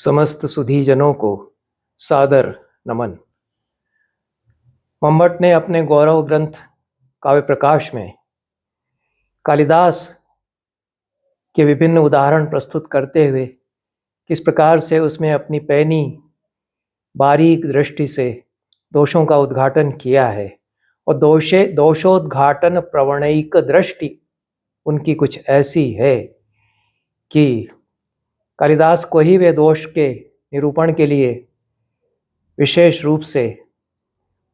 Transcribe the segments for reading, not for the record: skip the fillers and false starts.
समस्त सुधीजनों को सादर नमन। मम्मट ने अपने गौरव ग्रंथ काव्य प्रकाश में कालिदास के विभिन्न उदाहरण प्रस्तुत करते हुए किस प्रकार से उसमें अपनी पैनी बारीक दृष्टि से दोषों का उद्घाटन किया है और दोषोद्घाटन प्रवणैक दृष्टि उनकी कुछ ऐसी है कि कालिदास को ही वे दोष के निरूपण के लिए विशेष रूप से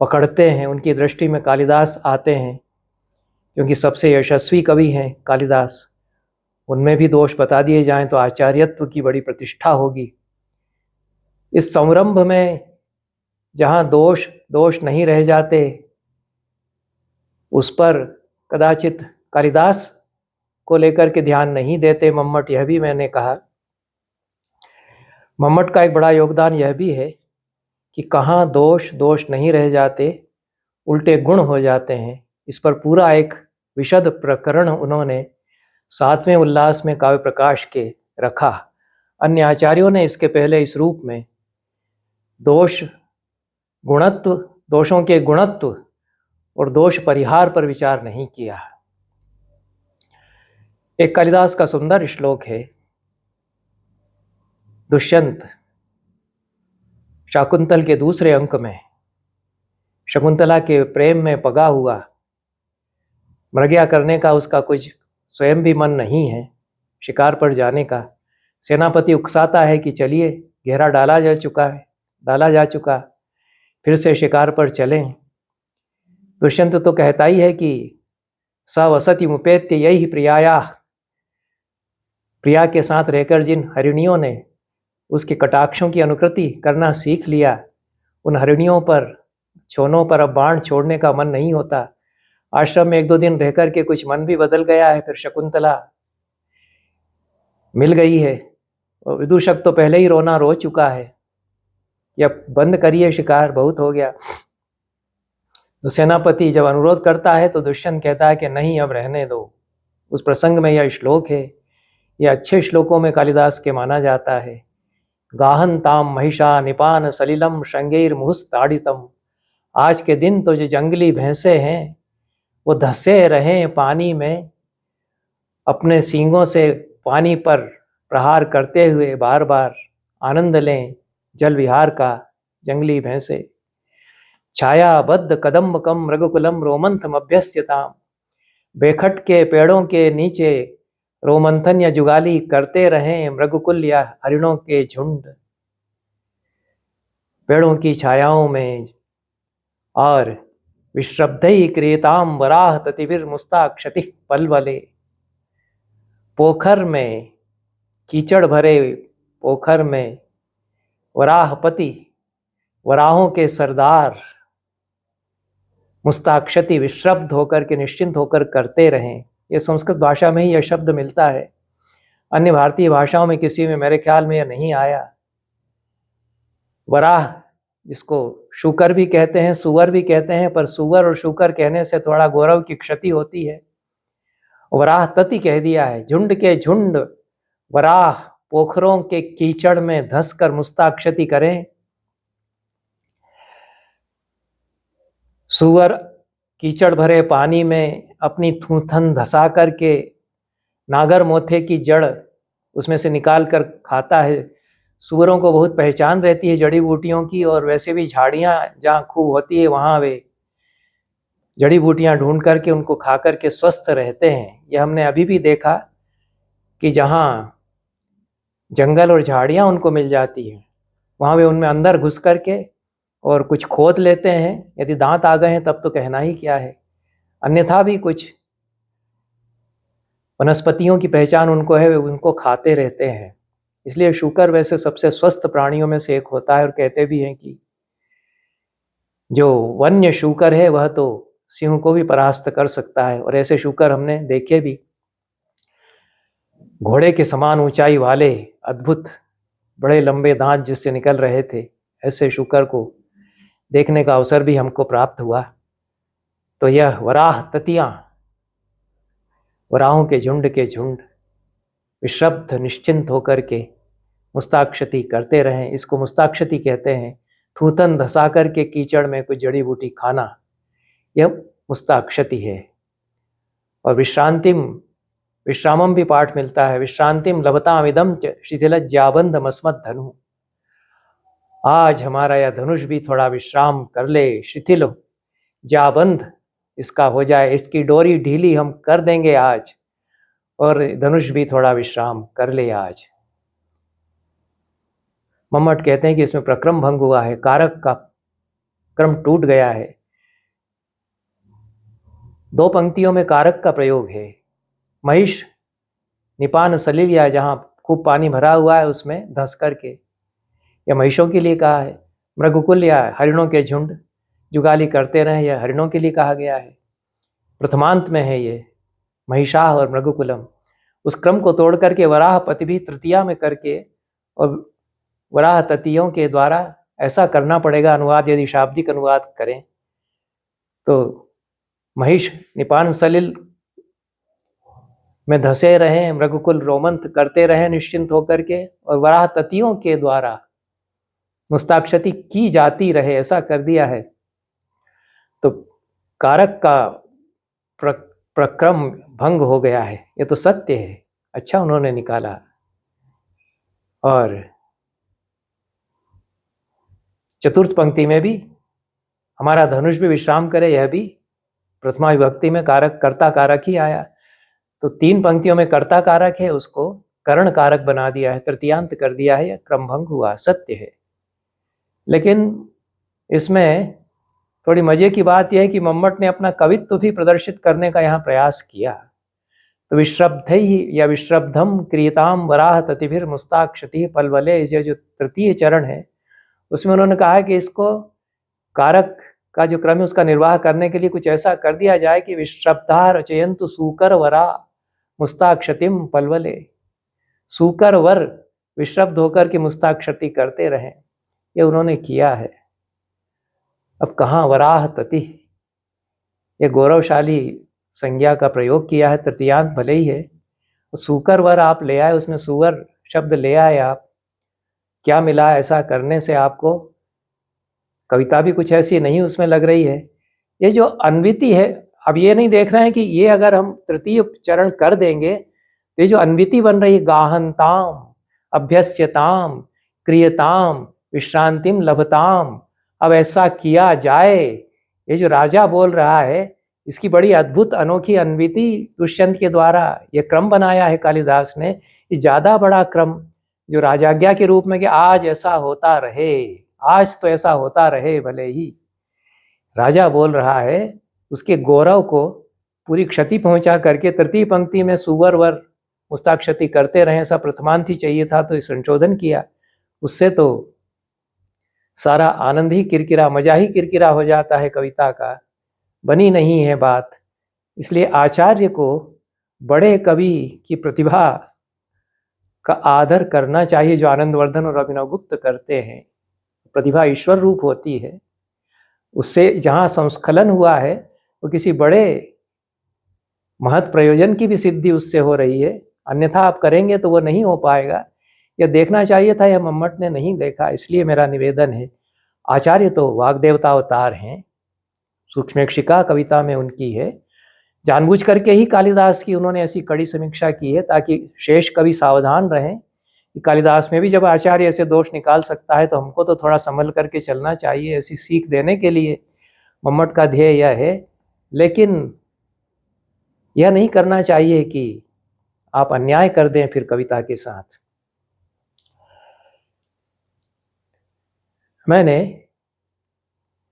पकड़ते हैं। उनकी दृष्टि में कालिदास आते हैं क्योंकि सबसे यशस्वी कवि हैं कालिदास। उनमें भी दोष बता दिए जाएं तो आचार्यत्व की बड़ी प्रतिष्ठा होगी। इस संरंभ में जहाँ दोष नहीं रह जाते, उस पर कदाचित कालिदास को लेकर के ध्यान नहीं देते मम्मट। यह भी मैंने कहा, मम्मट का एक बड़ा योगदान यह भी है कि कहाँ दोष नहीं रह जाते, उल्टे गुण हो जाते हैं। इस पर पूरा एक विशद प्रकरण उन्होंने 7वें उल्लास में काव्य प्रकाश के रखा। अन्य आचार्यों ने इसके पहले इस रूप में दोषों के गुणत्व और दोष परिहार पर विचार नहीं किया। एक कालिदास का सुंदर श्लोक है, दुष्यंत शाकुंतल के दूसरे अंक में शकुंतला के प्रेम में पगा हुआ, मृग्या करने का उसका कुछ स्वयं भी मन नहीं है, शिकार पर जाने का। सेनापति उकसाता है कि चलिए, घेरा डाला जा चुका, फिर से शिकार पर चलें। दुष्यंत तो कहता ही है कि स वसति मुपेत्य यही प्रिया के साथ रहकर जिन हरिणियों ने उसके कटाक्षों की अनुकृति करना सीख लिया, उन हरिणियों पर, छोनों पर अब बाण छोड़ने का मन नहीं होता। आश्रम में 1-2 दिन रहकर के कुछ मन भी बदल गया है। फिर शकुंतला मिल गई है और विदूषक तो पहले ही रोना रो चुका है, या बंद करिए शिकार, बहुत हो गया। तो सेनापति जब अनुरोध करता है तो दुष्यंत कहता है कि नहीं, अब रहने दो। उस प्रसंग में यह श्लोक है, यह अच्छे श्लोकों में कालिदास के माना जाता है। गाहनताम महिषा निपान सलिलम श्रृंगैर मुहुस्ताड़ितम। आज के दिन तो जो जंगली भैंसे हैं वो धसे रहें पानी में, अपने सींगों से पानी पर प्रहार करते हुए बार बार आनंद लें जल विहार का। जंगली भैंसे छायाबद्ध कदम्बकम मृगकुलम रोमंथम अभ्यस्यताम। बेखट के पेड़ों के नीचे रोमंथन या जुगाली करते रहें मृगकुल या हरिणों के झुंड, पेड़ों की छायाओं में। और विश्रब्धई क्रियताम वराह ततिभिर मुस्ताक्षति पलवले। पोखर में, कीचड़ भरे पोखर में वराहपति, वराहों के सरदार मुस्ताक्षति विश्रब्ध होकर के, निश्चिंत होकर करते रहें। यह संस्कृत भाषा में ही यह शब्द मिलता है, अन्य भारतीय भाषाओं में किसी में मेरे ख्याल में यह नहीं आया। वराह, जिसको शूकर भी कहते हैं, सुअर भी कहते हैं, पर सुअर और शूकर कहने से थोड़ा गौरव की क्षति होती है। वराह तति कह दिया है। झुंड के झुंड वराह पोखरों के कीचड़ में धंसकर मुस्ताक्षति करें। सुअर कीचड़ भरे पानी में अपनी थूथन धसा करके नागर मोथे की जड़ उसमें से निकाल कर खाता है। सुअरों को बहुत पहचान रहती है जड़ी बूटियों की, और वैसे भी झाड़ियाँ जहाँ खूब होती है वहाँ वे जड़ी बूटियाँ ढूंढ करके उनको खा करके स्वस्थ रहते हैं। यह हमने अभी भी देखा कि जहाँ जंगल और झाड़ियाँ उनको मिल जाती हैं, वहाँ वे उनमें अंदर घुस करके और कुछ खोद लेते हैं। यदि दांत आ गए हैं तब तो कहना ही क्या है, अन्यथा भी कुछ वनस्पतियों की पहचान उनको है, वे उनको खाते रहते हैं। इसलिए शूकर वैसे सबसे स्वस्थ प्राणियों में से एक होता है, और कहते भी हैं कि जो वन्य शूकर है वह तो सिंह को भी परास्त कर सकता है। और ऐसे शूकर हमने देखे भी, घोड़े के समान ऊंचाई वाले अद्भुत बड़े लंबे दांत जिससे निकल रहे थे, ऐसे शूकर को देखने का अवसर भी हमको प्राप्त हुआ। तो यह वराह ततियां, वराहों के झुंड विश्रब्ध निश्चिंत होकर के मुस्ताक्षती करते रहें। इसको मुस्ताक्षती कहते हैं। थूथन धसा कर के कीचड़ में कुछ जड़ी बूटी खाना, यह मुस्ताक्षती है। और विश्रामम भी पाठ मिलता है। विश्रांतिम लभतामिदम च शिथिलज्जाबंध मस्मत् धनु। आज हमारा यह धनुष भी थोड़ा विश्राम कर ले, शिथिल जाबंध इसका हो जाए, इसकी डोरी ढीली हम कर देंगे आज, और धनुष भी थोड़ा विश्राम कर ले आज। मम्मट कहते हैं कि इसमें प्रक्रम भंग हुआ है, कारक का क्रम टूट गया है। 2 पंक्तियों में कारक का प्रयोग है। महिष निपान सलिल, या जहां खूब पानी भरा हुआ है उसमें धंस करके, या महिषों के लिए कहा है। मृगकुल या हरिणों के झुंड जुगाली करते रहे, यह हरिणों के लिए कहा गया है। प्रथमांत में है ये महिषाह और मृगकुलम। उस क्रम को तोड़ करके वराह पति भी तृतीया में करके, और वराह ततियों के द्वारा ऐसा करना पड़ेगा अनुवाद, यदि शाब्दिक अनुवाद करें तो महिष निपान सलिल में धसे रहे, मृगकुल रोमंथ करते रहे निश्चिंत होकर के, और वराह ततियों के द्वारा मुस्ताक्षती की जाती रहे, ऐसा कर दिया है। तो कारक का प्रक्रम भंग हो गया है, ये तो सत्य है। अच्छा उन्होंने निकाला। और चतुर्थ पंक्ति में भी हमारा धनुष भी विश्राम करे, यह भी प्रथमा विभक्ति में कारक कर्ता कारक ही आया। तो 3 पंक्तियों में कर्ता कारक है, उसको करण कारक बना दिया है, तृतीयांत कर दिया है, यह क्रमभंग हुआ, सत्य है। लेकिन इसमें थोड़ी मजे की बात यह है कि मम्मट ने अपना कवित्व भी प्रदर्शित करने का यहाँ प्रयास किया। तो विश्रब्धैः या विश्रब्धम क्रियताम वराह ततिभिर मुस्ताक्षति पलवले, जो तृतीय चरण है उसमें उन्होंने कहा है कि इसको कारक का जो क्रम है उसका निर्वाह करने के लिए कुछ ऐसा कर दिया जाए कि विश्रब्धा रचयन्तु सूकर वरा मुस्ताक्षतिम पलवले। सूकर वर विश्रब्ध होकर के मुस्ताक्षति करते रहें, ये उन्होंने किया है। अब कहाँ वराह तति, ये गौरवशाली संज्ञा का प्रयोग किया है, तृतीयांत भले ही है। सूकर वर आप ले आए, उसमें सुअर शब्द ले आए आप, क्या मिला ऐसा करने से आपको? कविता भी कुछ ऐसी नहीं उसमें लग रही है। ये जो अन्विति है, अब ये नहीं देख रहे हैं कि ये अगर हम तृतीय चरण कर देंगे तो ये जो अन्विति बन रही है, गाहनताम अभ्यस्यताम क्रियताम विश्रांतिम लभताम, अब ऐसा किया जाए, ये जो राजा बोल रहा है इसकी बड़ी अद्भुत अनोखी अन्विति दुष्यंत के द्वारा ये क्रम बनाया है कालिदास ने। ये ज़्यादा बड़ा क्रम जो राजाज्ञा के रूप में कि आज ऐसा होता रहे, आज तो ऐसा होता रहे, भले ही राजा बोल रहा है, उसके गौरव को पूरी क्षति पहुंचा करके तृतीय पंक्ति में सुवर वर मुस्ताक्षति करते रहे, ऐसा प्रथमांत ही चाहिए था, तो संशोधन किया। उससे तो सारा आनंद ही किरकिरा, मजा ही किरकिरा हो जाता है कविता का, बनी नहीं है बात। इसलिए आचार्य को बड़े कवि की प्रतिभा का आदर करना चाहिए, जो आनंदवर्धन और अभिनवगुप्त करते हैं। प्रतिभा ईश्वर रूप होती है, उससे जहाँ संस्खलन हुआ है वो किसी बड़े महत् प्रयोजन की भी सिद्धि उससे हो रही है, अन्यथा आप करेंगे तो वो नहीं हो पाएगा। यह देखना चाहिए था, यह मम्मट ने नहीं देखा। इसलिए मेरा निवेदन है, आचार्य तो वाग्देवता अवतार हैं, सूक्ष्मेक्षिका कविता में उनकी है, जानबूझ करके ही कालिदास की उन्होंने ऐसी कड़ी समीक्षा की है ताकि शेष कवि सावधान रहें कि कालिदास में भी जब आचार्य ऐसे दोष निकाल सकता है तो हमको तो थोड़ा संभल करके चलना चाहिए। ऐसी सीख देने के लिए मम्मट का ध्येय यह है, लेकिन यह नहीं करना चाहिए कि आप अन्याय कर दें फिर कविता के साथ। मैंने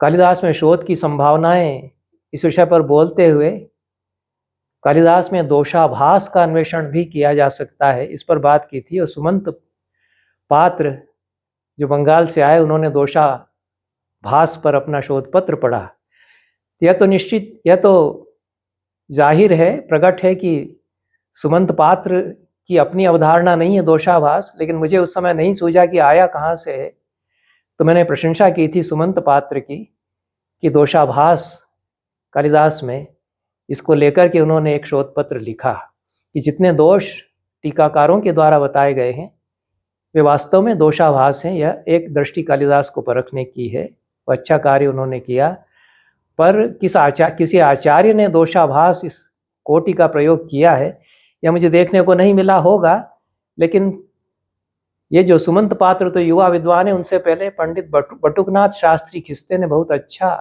कालिदास में शोध की संभावनाएं इस विषय पर बोलते हुए कालिदास में दोषाभास का अन्वेषण भी किया जा सकता है, इस पर बात की थी। और सुमंत पात्र जो बंगाल से आए, उन्होंने दोषाभास पर अपना शोध पत्र पढ़ा। यह तो निश्चित, यह तो जाहिर है, प्रकट है कि सुमंत पात्र की अपनी अवधारणा नहीं है दोषाभास, लेकिन मुझे उस समय नहीं सूझा कि आया कहाँ से है। तो मैंने प्रशंसा की थी सुमंत पात्र की कि दोषाभास कालिदास में, इसको लेकर के उन्होंने एक शोध पत्र लिखा कि जितने दोष टीकाकारों के द्वारा बताए गए हैं वे वास्तव में दोषाभास हैं। यह एक दृष्टि कालिदास को परखने की है, वो अच्छा कार्य उन्होंने किया, पर किसी आचार्य ने दोषाभास इस कोटि का प्रयोग किया है यह मुझे देखने को नहीं मिला होगा। लेकिन ये जो सुमंत पात्र तो युवा विद्वान है, उनसे पहले पंडित बटुकनाथ शास्त्री खिस्ते ने बहुत अच्छा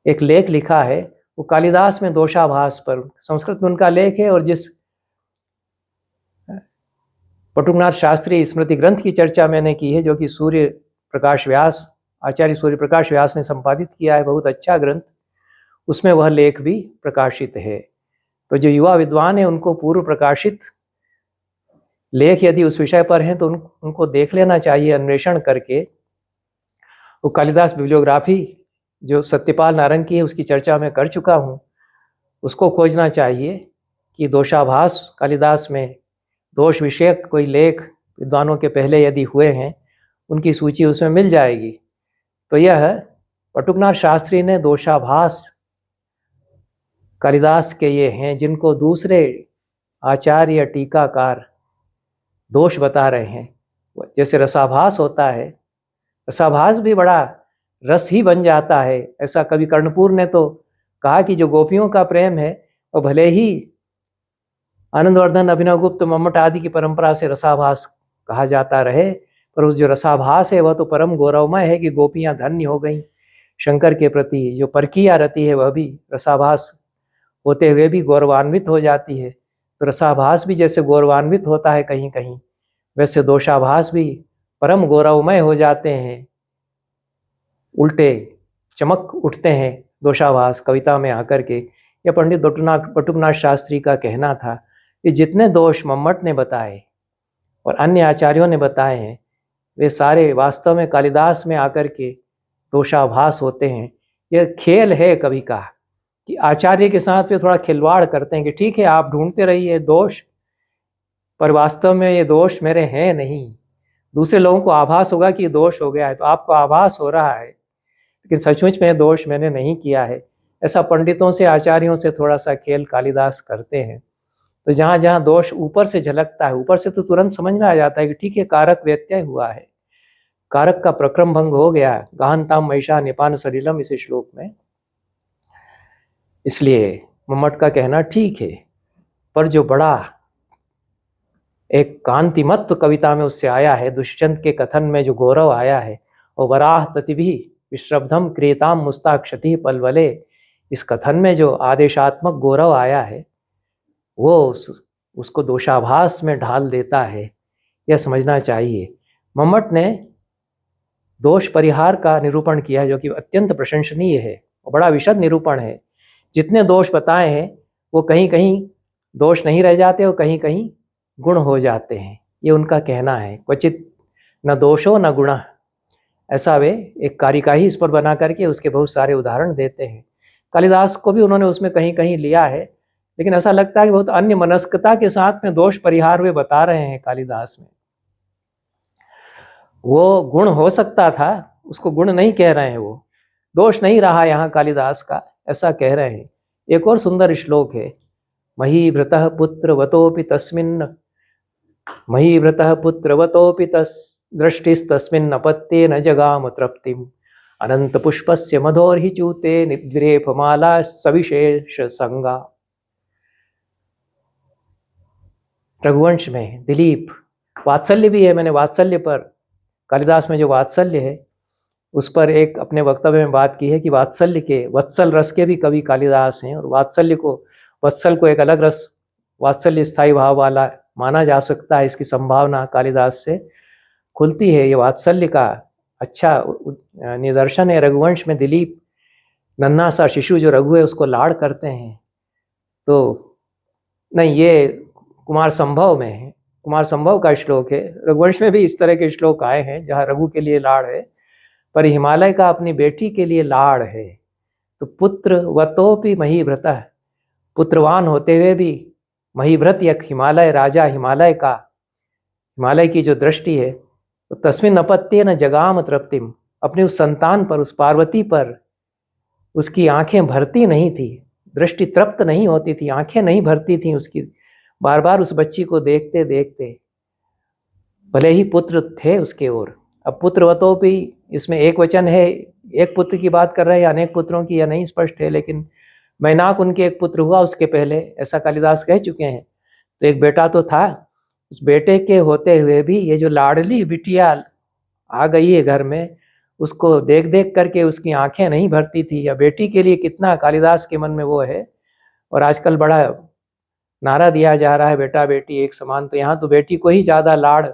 एक लेख लिखा है, वो कालिदास में दोषाभास पर, संस्कृत में उनका लेख है। और जिस बटुकनाथ शास्त्री स्मृति ग्रंथ की चर्चा मैंने की है, जो कि सूर्य प्रकाश व्यास, आचार्य सूर्य प्रकाश व्यास ने संपादित किया है, बहुत अच्छा ग्रंथ, उसमें वह लेख भी प्रकाशित है। तो जो युवा विद्वान है उनको पूर्व प्रकाशित लेख यदि उस विषय पर हैं तो उनको देख लेना चाहिए अन्वेषण करके। वो कालिदास बिब्लियोग्राफी जो सत्यपाल नारंग की है उसकी चर्चा मैं कर चुका हूँ, उसको खोजना चाहिए कि दोषाभास कालिदास में दोष विषयक कोई लेख विद्वानों के पहले यदि हुए हैं उनकी सूची उसमें मिल जाएगी। तो यह बटुकनाथ शास्त्री ने दोषाभास कालिदास के ये हैं जिनको दूसरे आचार्य या टीकाकार दोष बता रहे हैं। जैसे रसाभास होता है, रसाभास भी बड़ा रस ही बन जाता है। ऐसा कवि कर्णपुर ने तो कहा कि जो गोपियों का प्रेम है वो भले ही आनंदवर्धन, अभिनवगुप्त, मम्मट आदि की परंपरा से रसाभास कहा जाता रहे, पर उस जो रसाभास है वह तो परम गौरवमय है कि गोपियां धन्य हो गई शंकर के प्रति। जो परकीया रति है वह भी रसाभास होते हुए भी गौरवान्वित हो जाती है। तो रसाभास भी जैसे गौरवान्वित होता है कहीं कहीं, वैसे दोषाभास भी परम गौरवमय हो जाते हैं, उल्टे चमक उठते हैं दोषाभास कविता में आकर के। यह पंडित बटुकनाथ शास्त्री का कहना था कि जितने दोष मम्मट ने बताए और अन्य आचार्यों ने बताए हैं वे सारे वास्तव में कालिदास में आकर के दोषाभास होते हैं। यह खेल है कवि का कि आचार्य के साथ वे थोड़ा खिलवाड़ करते हैं कि ठीक है आप ढूंढते रहिए दोष, पर वास्तव में ये दोष मेरे हैं नहीं। दूसरे लोगों को आभास होगा कि दोष हो गया है, तो आपको आभास हो रहा है, लेकिन सचमुच में दोष मैंने नहीं किया है। ऐसा पंडितों से, आचार्यों से थोड़ा सा खेल कालिदास करते हैं। तो जहाँ जहाँ दोष ऊपर से झलकता है, ऊपर से तो तुरंत समझ में आ जाता है कि ठीक है कारक व्यत्यय हुआ है, कारक का प्रक्रम भंग हो गया, गहनताम महिषा निपान सलिलम इस श्लोक में। इसलिए मम्मट का कहना ठीक है, पर जो बड़ा एक कांतिमत्व कविता में उससे आया है, दुष्यंत के कथन में जो गौरव आया है, और वराह ततिभि विश्रब्धम क्रियताम मुस्ताक्षति पलवले, इस कथन में जो आदेशात्मक गौरव आया है वो उसको दोषाभास में ढाल देता है, यह समझना चाहिए। मम्मट ने दोष परिहार का निरूपण किया है जो कि अत्यंत प्रशंसनीय है और बड़ा विशद निरूपण है। जितने दोष बताए हैं वो कहीं कहीं दोष नहीं रह जाते और कहीं कहीं गुण हो जाते हैं, ये उनका कहना है। क्वचित न दोषो न गुण, ऐसा वे एक कारिका ही इस पर बना करके उसके बहुत सारे उदाहरण देते हैं। कालिदास को भी उन्होंने उसमें कहीं कहीं लिया है, लेकिन ऐसा लगता है कि बहुत अन्य मनस्कता के साथ में दोष परिहार वे बता रहे हैं कालिदास में। वो गुण हो सकता था, उसको गुण नहीं कह रहे हैं, वो दोष नहीं रहा यहाँ कालिदास का, ऐसा कह रहे हैं। एक और सुंदर श्लोक है, महीभृतः पुत्रवतोपि तस्मिन्, महीभृतः पुत्रवतोपि दृष्टिस्तस्मिन् अपत्ये न जगाम तृप्तिम्, अनंत पुष्पस्य मधोर्हि चूते निद्विरेफमाला सविशेष संगा। रघुवंश में दिलीप, वात्सल्य भी है, मैंने वात्सल्य पर, कालिदास में जो वात्सल्य है उस पर एक अपने वक्तव्य में बात की है कि वात्सल्य के, वत्सल रस के भी कवि कालिदास हैं, और वात्सल्य को, वत्सल को एक अलग रस, वात्सल्य स्थायी भाव वाला माना जा सकता है, इसकी संभावना कालिदास से खुलती है। ये वात्सल्य का अच्छा निदर्शन है। रघुवंश में दिलीप नन्हा सा शिशु जो रघु है उसको लाड़ करते हैं, तो नहीं, ये कुमार संभव में है, कुमार संभव का श्लोक है। रघुवंश में भी इस तरह के श्लोक आए हैं जहाँ रघु के लिए लाड़ है, पर हिमालय का अपनी बेटी के लिए लाड़ है। तो पुत्र वतोपि महीभृतः, पुत्रवान होते हुए भी महीभृत एक हिमालय, राजा हिमालय का, हिमालय की जो दृष्टि है, तो तस्मिन् अपत्ये न जगाम तृप्तिम, अपनी उस संतान पर, उस पार्वती पर उसकी आंखें भरती नहीं थी, दृष्टि तृप्त नहीं होती थी, आंखें नहीं भरती थी उसकी, बार बार उस बच्ची को देखते देखते। भले ही पुत्र थे उसके ओर। अब पुत्रवतो भी इसमें एक वचन है, एक पुत्र की बात कर रहे हैं या अनेक पुत्रों की, या नहीं स्पष्ट है, लेकिन मैनाक उनके एक पुत्र हुआ उसके पहले, ऐसा कालिदास कह चुके हैं। तो एक बेटा तो था, उस बेटे के होते हुए भी ये जो लाडली बिटिया आ गई है घर में, उसको देख देख करके उसकी आंखें नहीं भरती थी। या बेटी के लिए कितना कालिदास के मन में वो है। और आजकल बड़ा नारा दिया जा रहा है बेटा बेटी एक समान, तो यहाँ तो बेटी को ही ज़्यादा लाड़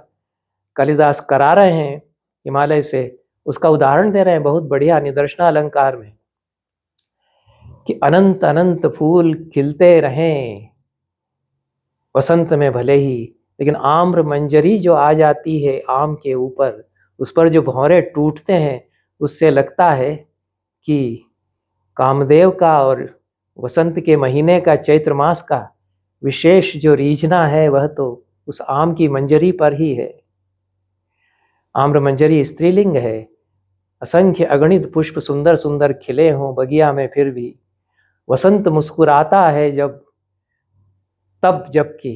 कालिदास करा रहे हैं हिमालय से। उसका उदाहरण दे रहे हैं बहुत बढ़िया निदर्शना अलंकार में, कि अनंत अनंत फूल खिलते रहें वसंत में भले ही, लेकिन आम्र मंजरी जो आ जाती है आम के ऊपर, उस पर जो भौरे टूटते हैं, उससे लगता है कि कामदेव का और वसंत के महीने का, चैत्र मास का विशेष जो रीझना है वह तो उस आम की मंजरी पर ही है। आम्र मंजरी स्त्रीलिंग है। असंख्य अगणित पुष्प सुंदर सुंदर खिले हों बगिया में, फिर भी वसंत मुस्कुराता है तब जबकि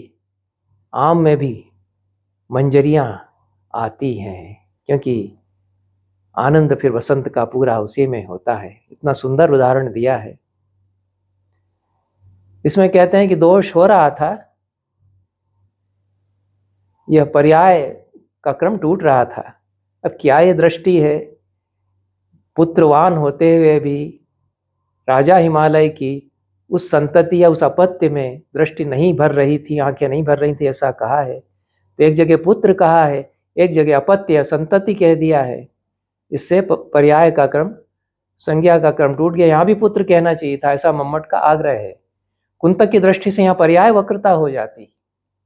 आम में भी मंजरियां आती हैं, क्योंकि आनंद फिर वसंत का पूरा उसी में होता है। इतना सुंदर उदाहरण दिया है। इसमें कहते हैं कि दोष हो रहा था, यह पर्याय का क्रम टूट रहा था। अब क्या ये दृष्टि है, पुत्रवान होते हुए भी राजा हिमालय की उस संतति या उस अपत्य में दृष्टि नहीं भर रही थी, आंखें नहीं भर रही थी, ऐसा कहा है। तो एक जगह पुत्र कहा है, एक जगह अपत्य संतति कह दिया है। इससे पर्याय का क्रम, संज्ञा का क्रम टूट गया। यहाँ भी पुत्र कहना चाहिए था, ऐसा मम्मट का आग्रह है। कुंतक की दृष्टि से यहाँ पर्याय वक्रता हो जाती।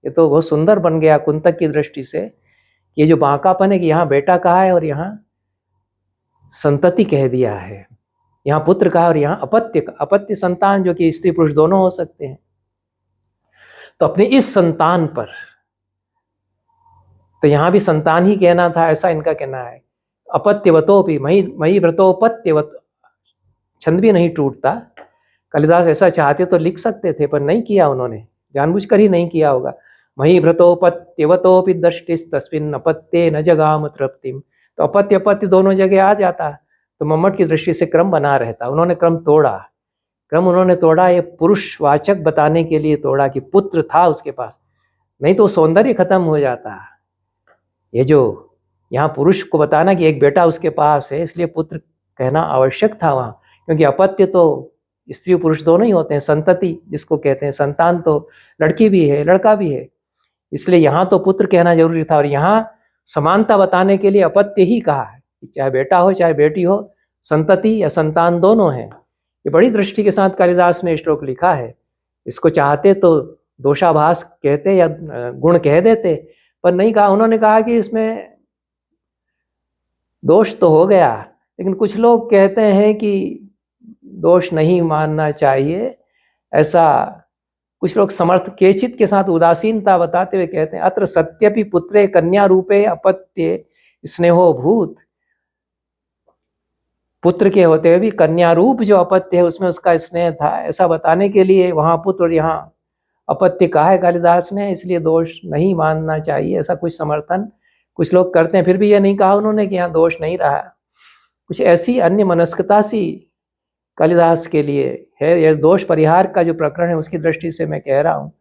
ये तो बहुत सुंदर बन गया कुंतक की दृष्टि से, ये जो बांकापन है कि यहाँ बेटा कहा है और यहाँ संतति कह दिया है, यहाँ पुत्र कहा और यहाँ अपत्य, अपत्य संतान जो कि स्त्री पुरुष दोनों हो सकते हैं। तो अपने इस संतान पर, तो यहाँ भी संतान ही कहना था, ऐसा इनका कहना है। अपत्यवतो भी मई व्रतोपत्यवत, छंद भी नहीं टूटता। कालिदास ऐसा चाहते तो लिख सकते थे, पर नहीं किया उन्होंने, जानबूझकर ही नहीं किया होगा। मही व्रतोपत्यवतोपि दृष्टिस्तस्मिन् अपत्ये न जगाम तृप्तिम। तो अपत्य अपत्य दोनों जगह आ जाता, तो मम्मट की दृष्टि से क्रम बना रहता। उन्होंने क्रम तोड़ा, क्रम उन्होंने तोड़ा, ये पुरुषवाचक बताने के लिए तोड़ा कि पुत्र था उसके पास, नहीं तो सौंदर्य खत्म हो जाता। ये जो यहाँ पुरुष को बताना कि एक बेटा उसके पास है, इसलिए पुत्र कहना आवश्यक था वहाँ, क्योंकि अपत्य तो स्त्री पुरुष दोनों ही होते हैं। संतति जिसको कहते हैं, संतान तो लड़की भी है लड़का भी है, इसलिए यहाँ तो पुत्र कहना जरूरी था। और यहाँ समानता बताने के लिए अपत्य ही कहा है, चाहे बेटा हो चाहे बेटी हो, संतति या संतान दोनों हैं। ये बड़ी दृष्टि के साथ कालिदास ने श्लोक लिखा है। इसको चाहते तो दोषाभास कहते या गुण कह देते, पर नहीं कहा। उन्होंने कहा कि इसमें दोष तो हो गया, लेकिन कुछ लोग कहते हैं कि दोष नहीं मानना चाहिए, ऐसा कुछ लोग समर्थ केचित के साथ उदासीनता बताते हुए कहते हैं, अत्र सत्यपि पुत्रे कन्या रूपे अपत्ये स्नेहो भूत। पुत्र के होते हुए भी कन्या रूप जो अपत्य है उसमें उसका स्नेह था, ऐसा बताने के लिए वहां पुत्र और यहाँ अपत्य कहा है कालिदास ने, इसलिए दोष नहीं मानना चाहिए, ऐसा कुछ समर्थन कुछ लोग करते हैं। फिर भी यह नहीं कहा उन्होंने कि यहाँ दोष नहीं रहा। कुछ ऐसी अन्य मनस्कता सी कालिदास के लिए है। यह दोष परिहार का जो प्रकरण है उसकी दृष्टि से मैं कह रहा हूँ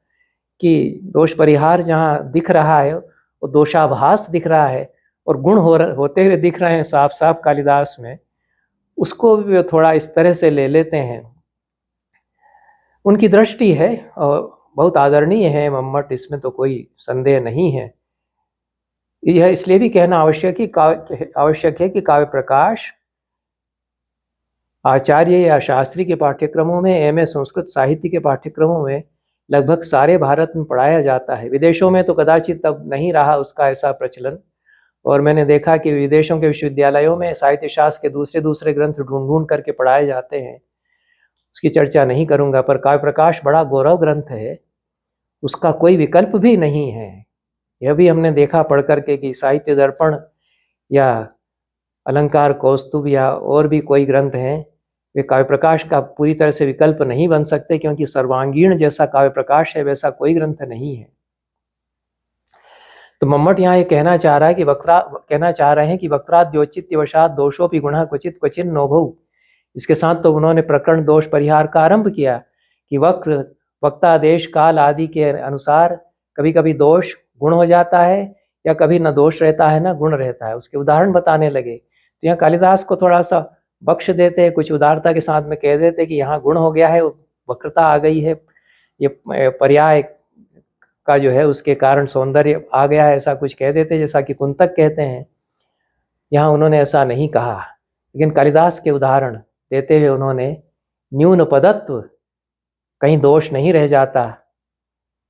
कि दोष परिहार जहाँ दिख रहा है वो दोषाभास दिख रहा है, और गुण होते हुए दिख रहे हैं साफ साफ कालिदास में, उसको भी थोड़ा इस तरह से ले लेते हैं। उनकी दृष्टि है और बहुत आदरणीय है मम्मट, इसमें तो कोई संदेह नहीं है। यह इसलिए भी कहना आवश्यक है कि काव्य प्रकाश आचार्य या शास्त्री के पाठ्यक्रमों में, एमए संस्कृत साहित्य के पाठ्यक्रमों में लगभग सारे भारत में पढ़ाया जाता है। विदेशों में तो कदाचित तब नहीं रहा उसका ऐसा प्रचलन, और मैंने देखा कि विदेशों के विश्वविद्यालयों में साहित्य शास्त्र के दूसरे ग्रंथ ढूंढ करके पढ़ाए जाते हैं। उसकी चर्चा नहीं करूंगा, पर काव्य प्रकाश बड़ा गौरव ग्रंथ है, उसका कोई विकल्प भी नहीं है। यह भी हमने देखा पढ़ करके कि साहित्य दर्पण या अलंकार कौस्तुभ या और भी कोई ग्रंथ हैं, वे काव्य प्रकाश का पूरी तरह से विकल्प नहीं बन सकते, क्योंकि सर्वांगीण जैसा काव्य प्रकाश है वैसा कोई ग्रंथ नहीं है। तो मम्मट यहाँ ये कहना चाह रहा है कि कहना चाह रहे हैं कि वक्राद्योचित्यवशात दोषोपि गुणः क्वचित क्वचिन नोभौ। इसके साथ तो उन्होंने प्रकरण दोष परिहार का आरंभ किया कि वक्ता देश काल आदि के अनुसार कभी कभी दोष गुण हो जाता है या कभी न दोष रहता है न गुण रहता है। उसके उदाहरण बताने लगे। तो यहाँ कालिदास को थोड़ा सा बख्श देते, कुछ उदारता के साथ में कह देते कि यहाँ गुण हो गया है, वक्रता आ गई है, ये पर्याय का जो है उसके कारण सौंदर्य आ गया है, ऐसा कुछ कह देते जैसा कि कुंतक कहते हैं। यहाँ उन्होंने ऐसा नहीं कहा, लेकिन कालिदास के उदाहरण देते हुए उन्होंने न्यून पदत्व, कहीं दोष नहीं रह जाता,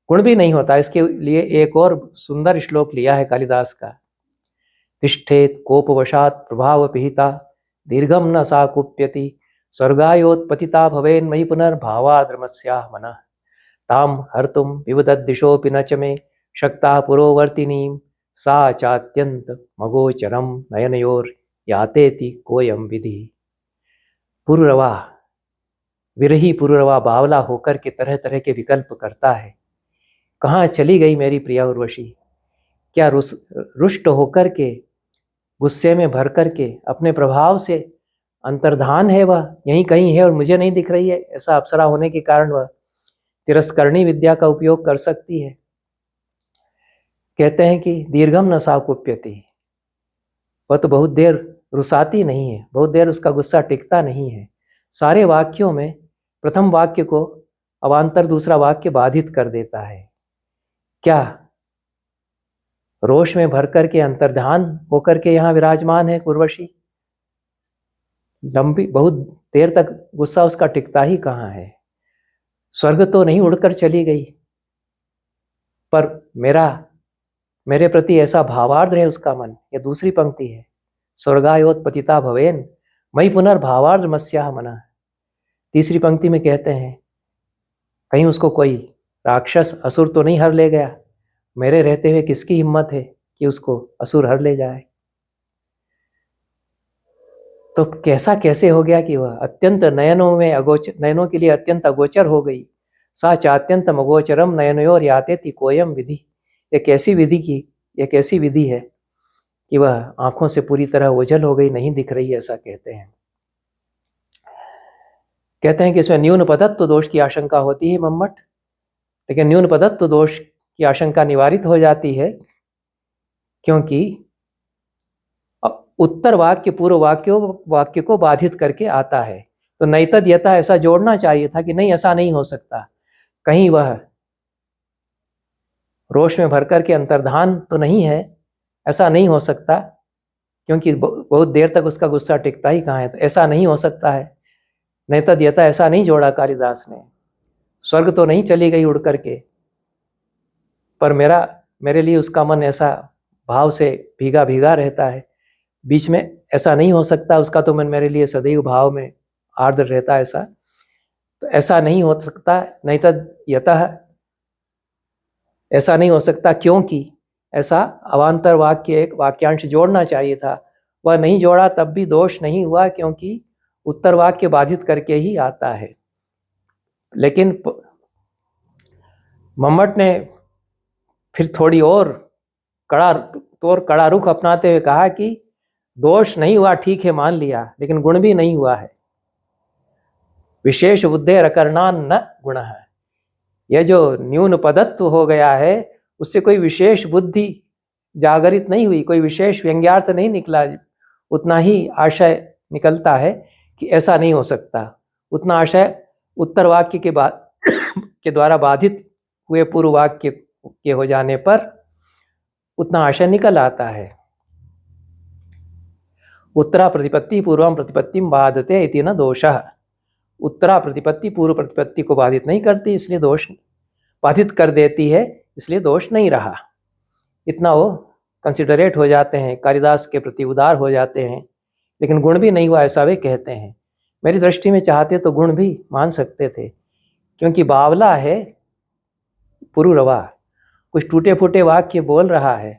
गुण भी नहीं होता, इसके लिए एक और सुंदर श्लोक लिया है कालिदास का। तिष्ठेत कोपवशात प्रभाव पिहिता दीर्घम न सा कुप्यति स्वर्गायोत्पतिता भवेन मयि पुनर्भावाद्रमस्याः मनः ताम हर्तुम विवदद्दिशोऽपि न च मे शक्ता पुरोवर्तिनीं सा चात्यंत मगोचरम नयनयोर यातेति कोयम विधि। पुरुरवा, विरही पुरुरवा बावला होकर के तरह तरह के विकल्प करता है। कहाँ चली गई मेरी प्रिया उर्वशी? क्या रुष्ट होकर के, गुस्से में भर कर के, अपने प्रभाव से अंतर्धान है, वह यहीं कहीं है और मुझे नहीं दिख रही है। ऐसा अप्सरा होने के कारण वह तिरस्करणी विद्या का उपयोग कर सकती है। कहते हैं कि दीर्घम न सा कुप्यति, वह तो बहुत देर रुसाती नहीं है, बहुत देर उसका गुस्सा टिकता नहीं है। सारे वाक्यों में प्रथम वाक्य को अवान्तर दूसरा वाक्य बाधित कर देता है। क्या रोष में भर कर के अंतर्ध्यान होकर के यहाँ विराजमान है उर्वशी? लंबी बहुत देर तक गुस्सा उसका टिकता ही कहाँ है। स्वर्ग तो नहीं उड़कर चली गई, पर मेरे प्रति ऐसा भावार्ध है उसका मन। यह दूसरी पंक्ति है, स्वर्गायोत्पतिता भवेन मयि पुनर्भावार्ध मस्याः मनः। तीसरी पंक्ति में कहते हैं कहीं उसको कोई राक्षस असुर तो नहीं हर ले गया? मेरे रहते हुए किसकी हिम्मत है कि उसको असुर हर ले जाए? तो कैसे हो गया कि वह अत्यंत नयनों के लिए अत्यंत अगोचर हो गई। सा चात्यंत मगोचरम नयनयोर यातेति कोयम विधि। एक ऐसी विधि है कि वह आंखों से पूरी तरह ओझल हो गई, नहीं दिख रही, ऐसा कहते हैं। कहते हैं कि इसमें न्यून पदत्व दोष की आशंका होती है मम्मट, लेकिन न्यून पदत्व दोष की आशंका निवारित हो जाती है क्योंकि उत्तर वाक्य पूर्व वाक्य को बाधित करके आता है। तो नैतद यथा ऐसा जोड़ना चाहिए था कि नहीं, ऐसा नहीं हो सकता। कहीं वह रोष में भरकर के अंतर्धान तो नहीं है, ऐसा नहीं हो सकता, क्योंकि बहुत देर तक उसका गुस्सा टिकता ही कहाँ है। तो ऐसा नहीं हो सकता है, नैतद यथा ऐसा नहीं जोड़ा कालिदास ने। स्वर्ग तो नहीं चली गई उड़ करके, पर मेरे लिए उसका मन ऐसा भाव से भीगा भीगा रहता है। बीच में ऐसा नहीं हो सकता, उसका तो मन मेरे लिए सदैव भाव में आर्द्र रहता है। ऐसा तो ऐसा नहीं हो सकता, नहीं तो यतः ऐसा नहीं हो सकता, क्योंकि ऐसा अवान्तर वाक्य एक वाक्यांश जोड़ना चाहिए था, वह नहीं जोड़ा, तब भी दोष नहीं हुआ, क्योंकि उत्तर वाक्य बाधित करके ही आता है। लेकिन मम्मट ने फिर थोड़ी और कड़ा रुख अपनाते हुए कहा कि दोष नहीं हुआ, ठीक है, मान लिया, लेकिन गुण भी नहीं हुआ है। विशेष बुद्धेर अकरणान न गुण है। यह जो न्यून पदत्व हो गया है, उससे कोई विशेष बुद्धि जागरित नहीं हुई, कोई विशेष व्यंग्यार्थ नहीं निकला। उतना ही आशय निकलता है कि ऐसा नहीं हो सकता। उतना आशय उत्तर वाक्य के द्वारा बाधित हुए पूर्व वाक्य के हो जाने पर उतना आशय निकल आता है। उत्तरा प्रतिपत्ति पूर्वम प्रतिपत्तिम बाधते इति न दोषः। उत्तरा प्रतिपत्ति पूर्व प्रतिपत्ति को बाधित नहीं करती, इसलिए दोष बाधित कर देती है, इसलिए दोष नहीं रहा। इतना वो कंसिडरेट हो जाते हैं, कालिदास के प्रति उदार हो जाते हैं। लेकिन गुण भी नहीं हुआ, ऐसा वे कहते हैं। मेरी दृष्टि में चाहते तो गुण भी मान सकते थे, क्योंकि बावला है पुरुरवा, कुछ टूटे फूटे वाक्य बोल रहा है,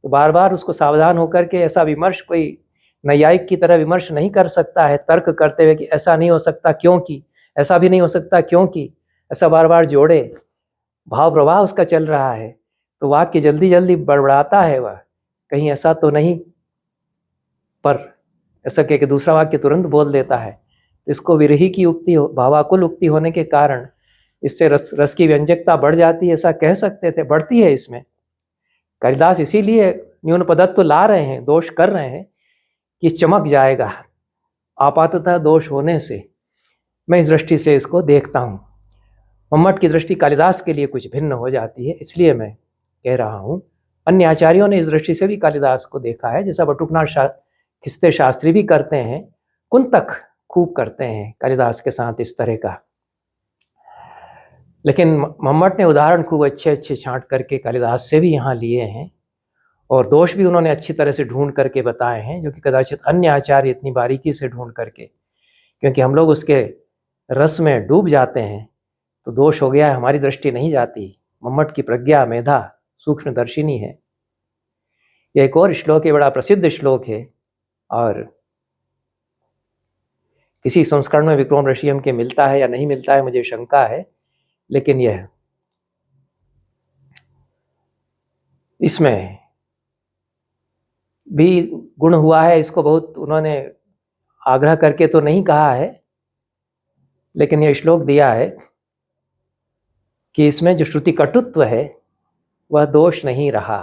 तो बार बार उसको सावधान होकर के ऐसा विमर्श कोई नैयायिक की तरह विमर्श नहीं कर सकता है, तर्क करते हुए कि ऐसा नहीं हो सकता क्योंकि, ऐसा भी नहीं हो सकता क्योंकि, ऐसा बार बार जोड़े। भाव प्रवाह उसका चल रहा है, तो वाक्य जल्दी जल्दी बड़बड़ाता है वह, कहीं ऐसा तो नहीं, पर ऐसा कह के दूसरा वाक्य तुरंत बोल देता है। तो इसको विरही की उक्ति, भावाकुल उक्ति होने के कारण इससे रस की व्यंजकता बढ़ जाती है, ऐसा कह सकते थे, बढ़ती है इसमें। कालिदास इसीलिए न्यून पदत्व ला रहे हैं, दोष कर रहे हैं कि चमक जाएगा आपाततः दोष होने से। मैं इस दृष्टि से इसको देखता हूँ। मम्मट की दृष्टि कालिदास के लिए कुछ भिन्न हो जाती है, इसलिए मैं कह रहा हूँ। अन्य आचार्यों ने इस दृष्टि से भी कालिदास को देखा है, जैसा बटुकनाथ खिस्ते शास्त्री भी करते हैं, कुंतक खूब करते हैं कालिदास के साथ इस तरह का। लेकिन मम्मट ने उदाहरण खूब अच्छे अच्छे छांट करके कालिदास से भी यहाँ लिए हैं, और दोष भी उन्होंने अच्छी तरह से ढूंढ करके बताए हैं, जो कि कदाचित अन्य आचार्य इतनी बारीकी से ढूंढ करके, क्योंकि हम लोग उसके रस में डूब जाते हैं तो दोष हो गया है, हमारी दृष्टि नहीं जाती। मम्मट की प्रज्ञा मेधा सूक्ष्मदर्शिनी है। यह एक और श्लोक है, बड़ा प्रसिद्ध श्लोक है, और किसी संस्करण में विक्रम ऋषियम के मिलता है या नहीं मिलता है मुझे शंका है, लेकिन यह इसमें भी गुण हुआ है। इसको बहुत उन्होंने आग्रह करके तो नहीं कहा है, लेकिन यह श्लोक दिया है कि इसमें जो श्रुति कटुत्व है वह दोष नहीं रहा।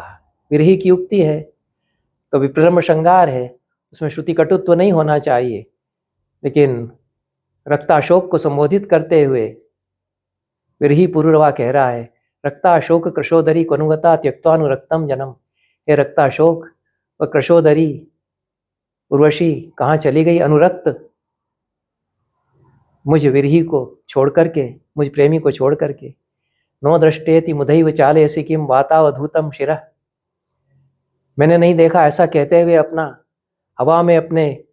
विरही की युक्ति है तो विप्रलम्ब श्रृंगार है, उसमें श्रुति कटुत्व नहीं होना चाहिए, लेकिन रक्ताशोक को संबोधित करते हुए विरही पुरुरवा कह रहा है, रक्ताशोक कृशोदरी कनुगता त्यक्त्वानुरक्तम जनम। हे रक्ताशोक व कृशोदरी उर्वशी कहाँ चली गई, अनुरक्त मुझ विरही को छोड़ करके, मुझ प्रेमी को छोड़ करके। नो दृष्टेति मुदैव चालयसि किम वातावधूतम शिरः। मैंने नहीं देखा, ऐसा कहते हुए अपना हवा में अपने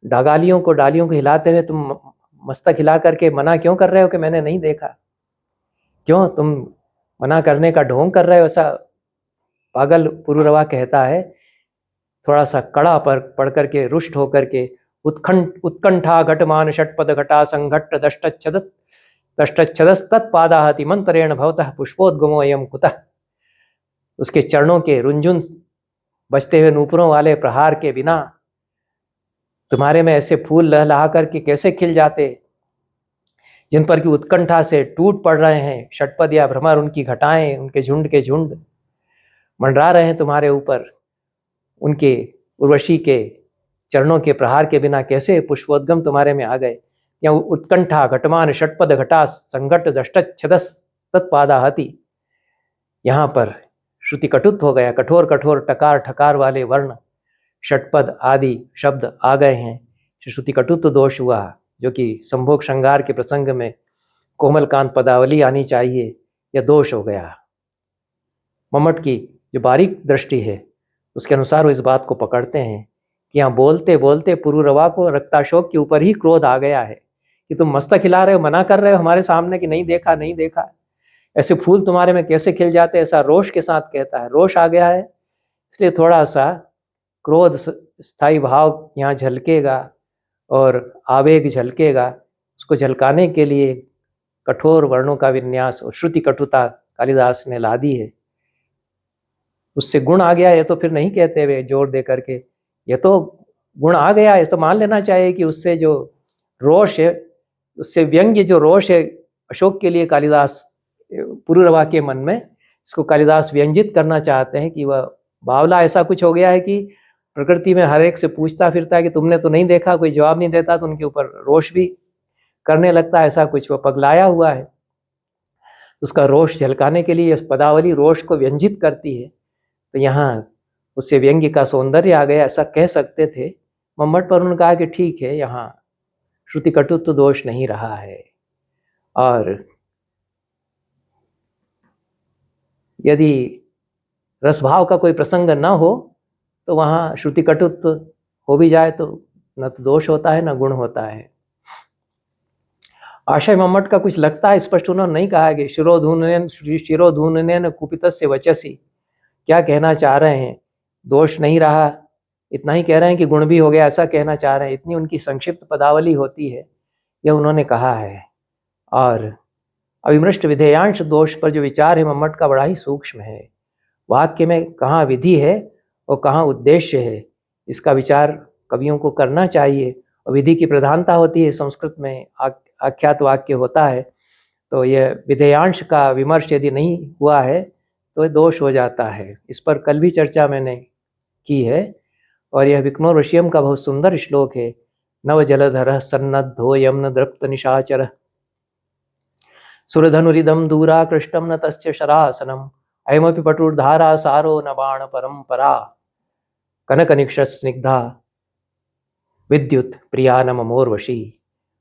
डालियों को हिलाते हुए तुम मस्तक हिला करके मना क्यों कर रहे हो कि मैंने नहीं देखा? क्यों तुम मना करने का ढोंग कर रहे हो? ऐसा पागल पुरुरवा कहता है, थोड़ा सा कड़ा पर पढ़ करके, रुष्ट होकर के। उत्कंठा घटमान षटपद घटा संघट्ट दष्टच्छदस्तत्पादाहति मंत्रेण भवतः पुष्पोद्गमो अयम कुतः। उसके चरणों के रुंझुन बजते हुए नूपुरों वाले प्रहार के बिना तुम्हारे में ऐसे फूल लहलहा करके कैसे खिल जाते, जिन पर की उत्कंठा से टूट पड़ रहे हैं षटपद या भ्रमर, उनकी घटाएं, उनके झुंड के झुंड मंडरा रहे हैं तुम्हारे ऊपर। उनके उर्वशी के चरणों के प्रहार के बिना कैसे पुष्पोद्गम तुम्हारे में आ गए। या उत्कंठा घटमान षटपद घटा संघट दष्टच्छदस तत्पादाहति, यहाँ पर श्रुति कटुत्व हो गया, कठोर कठोर टकार ठकार वाले वर्ण षटपद आदि शब्द आ गए हैं, श्रुति कटुत्व दोष हुआ, जो कि संभोग श्रृंगार के प्रसंग में कोमलकांत पदावली आनी चाहिए, यह दोष हो गया। मम्मट की जो बारीक दृष्टि है उसके अनुसार वो इस बात को पकड़ते हैं कि यहाँ बोलते बोलते पुरुरवा को रक्ताशोक के ऊपर ही क्रोध आ गया है कि तुम मस्तक हिला रहे हो, मना कर रहे हो हमारे सामने कि नहीं देखा नहीं देखा, ऐसे फूल तुम्हारे में कैसे खिल जाते, ऐसा रोष के साथ कहता है। रोष आ गया है, इसलिए थोड़ा सा क्रोध स्थायी भाव यहाँ झलकेगा और आवेग झलकेगा। उसको झलकाने के लिए कठोर वर्णों का विन्यास और श्रुति कटुता कालिदास ने ला दी है। उससे गुण आ गया, ये तो फिर नहीं कहते हुए जोर दे करके, ये तो गुण आ गया, ये तो मान लेना चाहिए कि उससे जो रोष है, उससे व्यंग्य जो रोष है अशोक के लिए कालिदास पुरुरवा के मन में, इसको कालिदास व्यंजित करना चाहते हैं कि वह बावला ऐसा कुछ हो गया है कि प्रकृति में हर एक से पूछता फिरता है कि तुमने तो नहीं देखा, कोई जवाब नहीं देता तो उनके ऊपर रोष भी करने लगता है, ऐसा कुछ वह पगलाया हुआ है। उसका रोष झलकाने के लिए पदावली रोष को व्यंजित करती है, तो यहाँ उससे व्यंग्य का सौंदर्य आ गया, ऐसा कह सकते थे मम्मट। पर उन्होंने कहा कि ठीक है, यहाँ श्रुति कटुत्व दोष नहीं रहा है, और यदि रसभाव का कोई प्रसंग न हो तो वहाँ श्रुति कटुत्व हो भी जाए तो न तो दोष होता है न गुण होता है। आशय मम्मट का कुछ लगता है स्पष्ट उन्होंने नहीं कहा कि शिरोधूननेन कुपितस्य वचसी, क्या कहना चाह रहे हैं, दोष नहीं रहा, इतना ही कह रहे हैं कि गुण भी हो गया, ऐसा कहना चाह रहे हैं। इतनी उनकी संक्षिप्त पदावली होती है, यह उन्होंने कहा है। और अविमृष्ट विधेयांश दोष पर जो विचार है मम्मट का बड़ा ही सूक्ष्म है, वाक्य में कहाँ विधि है और कहाँ उद्देश्य है, इसका विचार कवियों को करना चाहिए। और विधि की प्रधानता होती है, संस्कृत में आख्यात वाक्य होता है, तो यह विधेयांश का विमर्श यदि नहीं हुआ है तो दोष हो जाता है। इस पर कल भी चर्चा मैंने की है। और यह विष्णु ऋषियम का बहुत सुंदर श्लोक है। नव जलधर सन्नद्धो यम्न दृप्त निशाचर सुरधनुरिदम दूरा कृष्टम न तस्य शरासनम अयमपि पटुर्धारा सारो न बाण परंपरा कनकनिक्ष स्निग्धा विद्युत प्रिया न ममोर्वशी।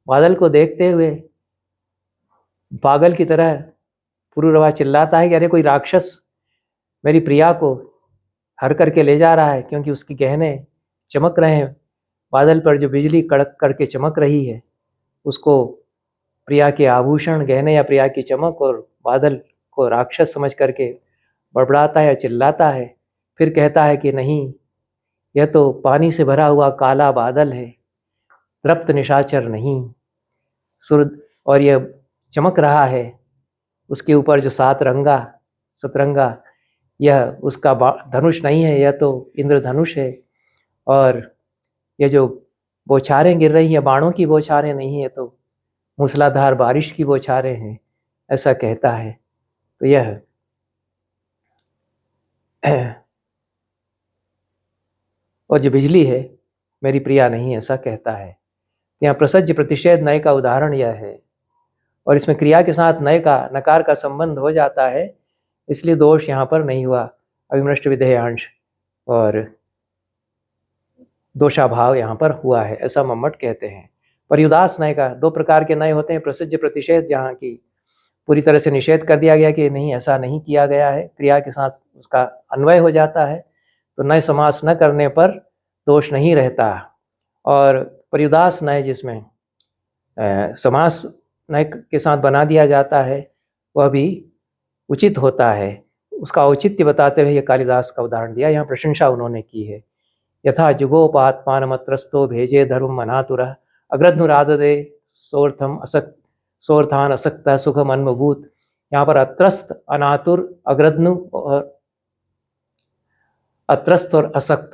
बादल को देखते हुए पागल की तरह पुरुरवा चिल्लाता है कि अरे कोई राक्षस मेरी प्रिया को हर करके ले जा रहा है, क्योंकि उसके गहने चमक रहे हैं। बादल पर जो बिजली कड़क करके चमक रही है, उसको प्रिया के आभूषण गहने या प्रिया की चमक, और बादल को राक्षस समझ करके बड़बड़ाता है, चिल्लाता है। फिर कहता है कि नहीं, यह तो पानी से भरा हुआ काला बादल है, तृप्त निशाचर नहीं। सूर्य और यह चमक रहा है, उसके ऊपर जो सतरंगा यह उसका धनुष नहीं है, यह तो इंद्रधनुष है। और यह जो बौछारें गिर रही हैं, बाणों की बौछारें नहीं है, तो मूसलाधार बारिश की बौछारें हैं, ऐसा कहता है। तो यह और जो बिजली है मेरी प्रिया नहीं, ऐसा कहता है। यहाँ प्रसज्ज प्रतिषेध नय का उदाहरण यह है, और इसमें क्रिया के साथ नय का नकार का संबंध हो जाता है, इसलिए दोष यहाँ पर नहीं हुआ। अविमृष्ट विधेयांश और दोषाभाव यहाँ पर हुआ है, ऐसा मम्मट कहते हैं। पर्युदास नय का दो प्रकार के नय होते हैं। प्रसिद्ध प्रतिषेध, जहाँ की पूरी तरह से निषेध कर दिया गया कि नहीं, ऐसा नहीं किया गया है, क्रिया के साथ उसका अन्वय हो जाता है, तो नय समास न करने पर दोष नहीं रहता। और पर्युदास नय जिसमें समास नय के साथ बना दिया जाता है, वह भी उचित होता है। उसका औचित्य बताते हुए ये कालिदास का उदाहरण दिया, यहाँ प्रशंसा उन्होंने की है। यथा जुगोपात्मानमत्रस्तो भेजे धर्म मनातुरः अग्रध्नुराददे सोर्थान असक्त सुखम अन्मभूत। यहाँ पर अत्रस्त, अनातुर, अग्रध्नु और अत्रस्त और असक्त,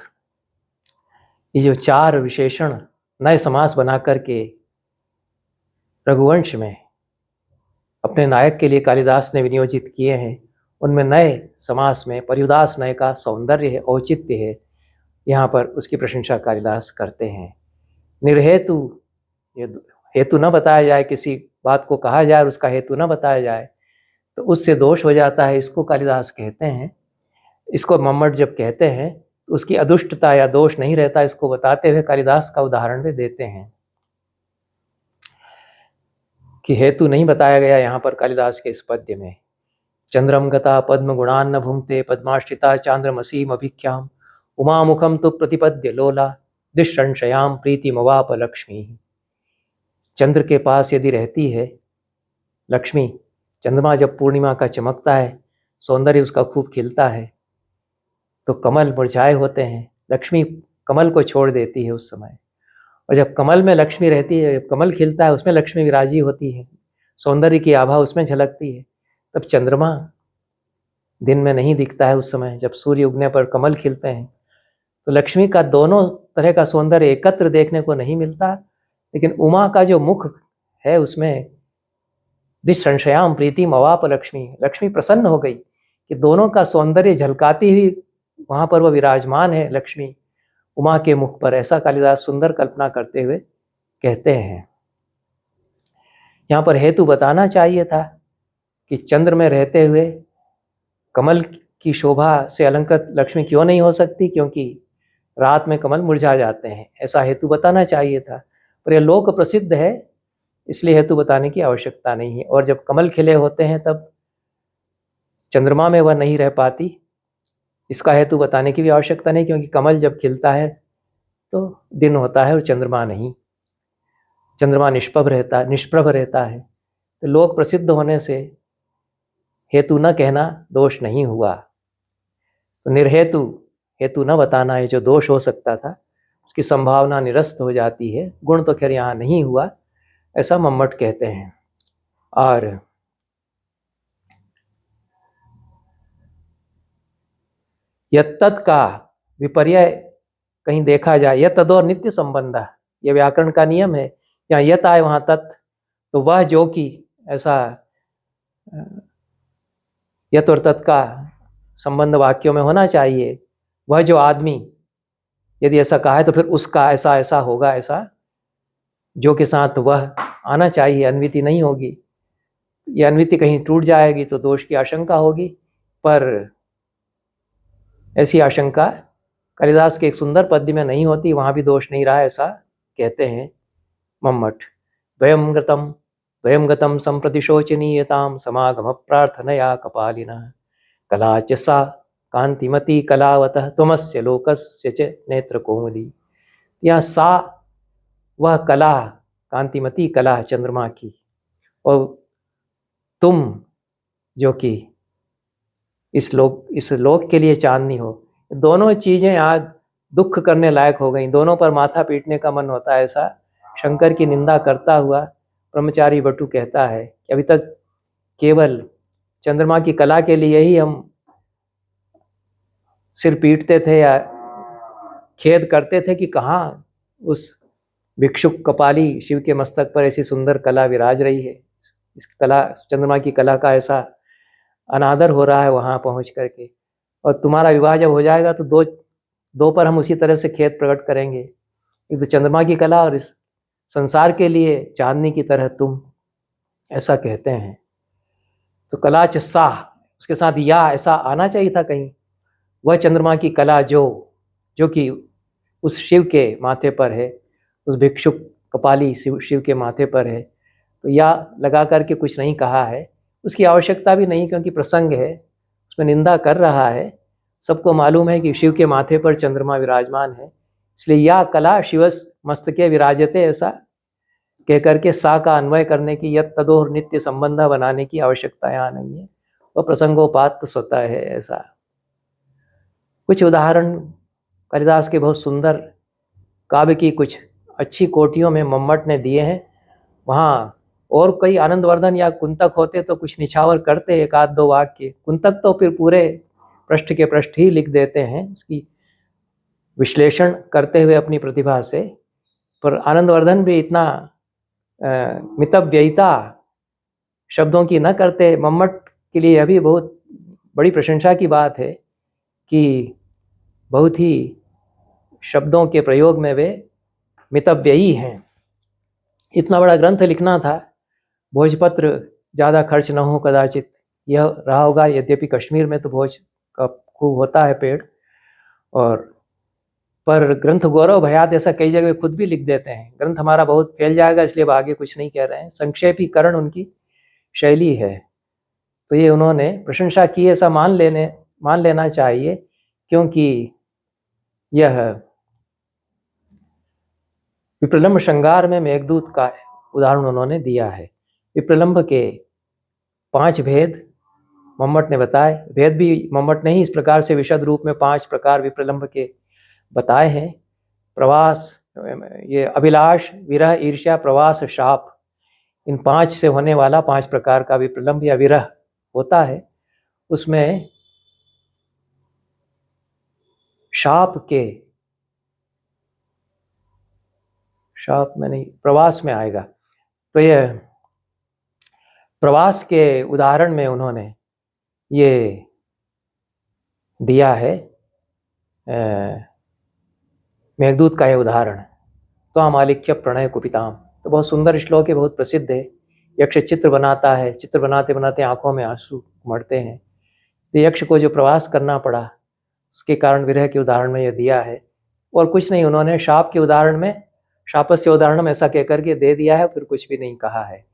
ये जो चार विशेषण नए समास बना करके रघुवंश में अपने नायक के लिए कालिदास ने विनियोजित किए हैं, उनमें नए समास में पर्युदास नय का सौंदर्य है, औचित्य है। यहाँ पर उसकी प्रशंसा कालिदास करते हैं। निर्हेतु, ये हेतु न बताया जाए, किसी बात को कहा जाए और उसका हेतु न बताया जाए तो उससे दोष हो जाता है, इसको कालिदास कहते हैं। इसको मम्मट जब कहते हैं तो उसकी अदुष्टता या दोष नहीं रहता, इसको बताते हुए कालिदास का उदाहरण भी देते हैं कि हेतु नहीं बताया गया यहाँ पर कालिदास के इस पद्य में। चंद्रम गता पद्म गुणान्न भुंक्ते पद्माश्रिता चांद्रमसीम अभिख्याम उमामुखम तो प्रतिपद्य लोला दुष्संशयाम प्रीतिमवाप लक्ष्मी। चंद्र के पास यदि रहती है लक्ष्मी, चंद्रमा जब पूर्णिमा का चमकता है, सौंदर्य उसका खूब खिलता है, तो कमल मुरझाए होते हैं, लक्ष्मी कमल को छोड़ देती है उस समय। और जब कमल में लक्ष्मी रहती है, कमल खिलता है, उसमें लक्ष्मी विराजी होती है, सौंदर्य की आभा उसमें झलकती है। तब चंद्रमा दिन में नहीं दिखता है उस समय, जब सूर्य उगने पर कमल खिलते हैं, तो लक्ष्मी का दोनों तरह का सौंदर्य एकत्र देखने को नहीं मिलता। लेकिन उमा का जो मुख है उसमें दिशंशयाम प्रीतिम अवाप लक्ष्मी, लक्ष्मी प्रसन्न हो गई कि दोनों का सौंदर्य झलकाती हुई वहाँ पर वह विराजमान है लक्ष्मी उमा के मुख पर, ऐसा कालिदास सुंदर कल्पना करते हुए कहते हैं। यहाँ पर हेतु बताना चाहिए था कि चंद्र में रहते हुए कमल की शोभा से अलंकृत लक्ष्मी क्यों नहीं हो सकती, क्योंकि रात में कमल मुरझा जाते हैं, ऐसा हेतु बताना चाहिए था। पर यह लोक प्रसिद्ध है, इसलिए हेतु बताने की आवश्यकता नहीं है। और जब कमल खिले होते हैं तब चंद्रमा में वह नहीं रह पाती, इसका हेतु बताने की भी आवश्यकता नहीं, क्योंकि कमल जब खिलता है तो दिन होता है और चंद्रमा नहीं, चंद्रमा निष्प्रभ रहता है। तो लोक प्रसिद्ध होने से हेतु न कहना दोष नहीं हुआ। तो निर्हेतु हेतु न बताना है जो दोष हो सकता था, उसकी संभावना निरस्त हो जाती है। गुण तो खैर यहाँ नहीं हुआ, ऐसा मम्मट कहते हैं। और यत्तत् का विपर्य कहीं देखा जाए, यत तद और नित्य संबंध, यह व्याकरण का नियम है। जहाँ यत आए वहाँ तत्, तो वह जो कि, ऐसा यत और तत् का संबंध वाक्यों में होना चाहिए। वह जो आदमी, यदि ऐसा कहा है तो फिर उसका ऐसा ऐसा होगा, ऐसा जो के साथ वह आना चाहिए, अन्विति नहीं होगी। ये अन्विति कहीं टूट जाएगी तो दोष की आशंका होगी, पर ऐसी आशंका कालिदास के एक सुंदर पद्य में नहीं होती, वहां भी दोष नहीं रहा, ऐसा कहते हैं मम्मट। द्वयं गतम संप्रतिशोचनीयताम समागम प्रार्थनया कपालिनः कला च सा कांतिमती कलावतः तुमस्य लोकस्य च नेत्र कौमुदी। यहाँ सा, वह कला, कांतिमती कला चंद्रमा की, और तुम जो कि इस लोक के लिए चांदनी हो। दोनों चीजें आज दुख करने लायक हो गई, दोनों पर माथा पीटने का मन होता है। ऐसा शंकर की निंदा करता हुआ ब्रह्मचारी बटु कहता है कि अभी तक केवल चंद्रमा की कला के लिए ही हम सिर पीटते थे या खेद करते थे कि कहाँ उस भिक्षुक कपाली शिव के मस्तक पर ऐसी सुंदर कला विराज रही है। इस कला, चंद्रमा की कला का ऐसा अनादर हो रहा है वहाँ पहुँच करके, और तुम्हारा विवाह जब हो जाएगा तो दो पर हम उसी तरह से खेद प्रकट करेंगे। एक तो चंद्रमा की कला और इस संसार के लिए चांदनी की तरह तुम, ऐसा कहते हैं। तो कला च सा, उसके साथ या ऐसा आना चाहिए था कहीं, वह चंद्रमा की कला जो कि उस शिव के माथे पर है, उस भिक्षुक कपाली शिव के माथे पर है। तो या लगा करके कुछ नहीं कहा है, उसकी आवश्यकता भी नहीं, क्योंकि प्रसंग है, उसमें निंदा कर रहा है। सबको मालूम है कि शिव के माथे पर चंद्रमा विराजमान है, इसलिए या कला शिवस मस्तके विराजते, ऐसा कह करके सा का अन्वय करने की, यत तदोर नित्य संबंध बनाने की आवश्यकता यहाँ नहीं है, वह प्रसंगोपात स्वतः है। ऐसा कुछ उदाहरण कालिदास के बहुत सुंदर काव्य की कुछ अच्छी कोटियों में मम्मट ने दिए हैं। वहाँ और कई आनंदवर्धन या कुंतक होते तो कुछ निछावर करते, एक आध दो वाक्य। कुंतक तो फिर पूरे पृष्ठ के पृष्ठ ही लिख देते हैं, उसकी विश्लेषण करते हुए अपनी प्रतिभा से। पर आनंदवर्धन भी इतना मितव्ययिता शब्दों की न करते। मम्मट के लिए यह भी बहुत बड़ी प्रशंसा की बात है कि बहुत ही शब्दों के प्रयोग में वे मितव्ययी हैं। इतना बड़ा ग्रंथ लिखना था, भोजपत्र ज़्यादा खर्च न हो कदाचित यह रहा होगा, यद्यपि कश्मीर में तो भोज का खूब होता है पेड़, और पर ग्रंथ गौरव भयात ऐसा कई जगह खुद भी लिख देते हैं। ग्रंथ हमारा बहुत फैल जाएगा, इसलिए अब आगे कुछ नहीं कह रहे हैं, संक्षेपीकरण उनकी शैली है। तो ये उन्होंने प्रशंसा की, ऐसा मान लेना चाहिए, क्योंकि यह विप्रलंब श्रृंगार में मेघदूत का उदाहरण उन्होंने दिया है। विप्रलंब के 5 भेद मम्मट ने बताए। भेद भी मम्मट ने ही इस प्रकार से विशद रूप में 5 प्रकार विप्रलंब के बताए हैं। प्रवास, ये अभिलाष, विरह, ईर्ष्या, प्रवास, शाप, इन 5 से होने वाला 5 प्रकार का विप्रलंब या विरह होता है। उसमें शाप में नहीं, प्रवास में आएगा। तो यह प्रवास के उदाहरण में उन्होंने ये दिया है मेघदूत का यह उदाहरण। त्वाम आलिख्य प्रणय कुपिताम, तो बहुत सुंदर श्लोक है, बहुत प्रसिद्ध है। यक्ष चित्र बनाता है, चित्र बनाते बनाते आंखों में आंसू मरते हैं। तो यक्ष को जो प्रवास करना पड़ा, उसके कारण विरह के उदाहरण में यह दिया है। और कुछ नहीं, उन्होंने शाप के उदाहरण में, शापस्य उदाहरण में ऐसा कहकर के दे दिया है, फिर कुछ भी नहीं कहा है।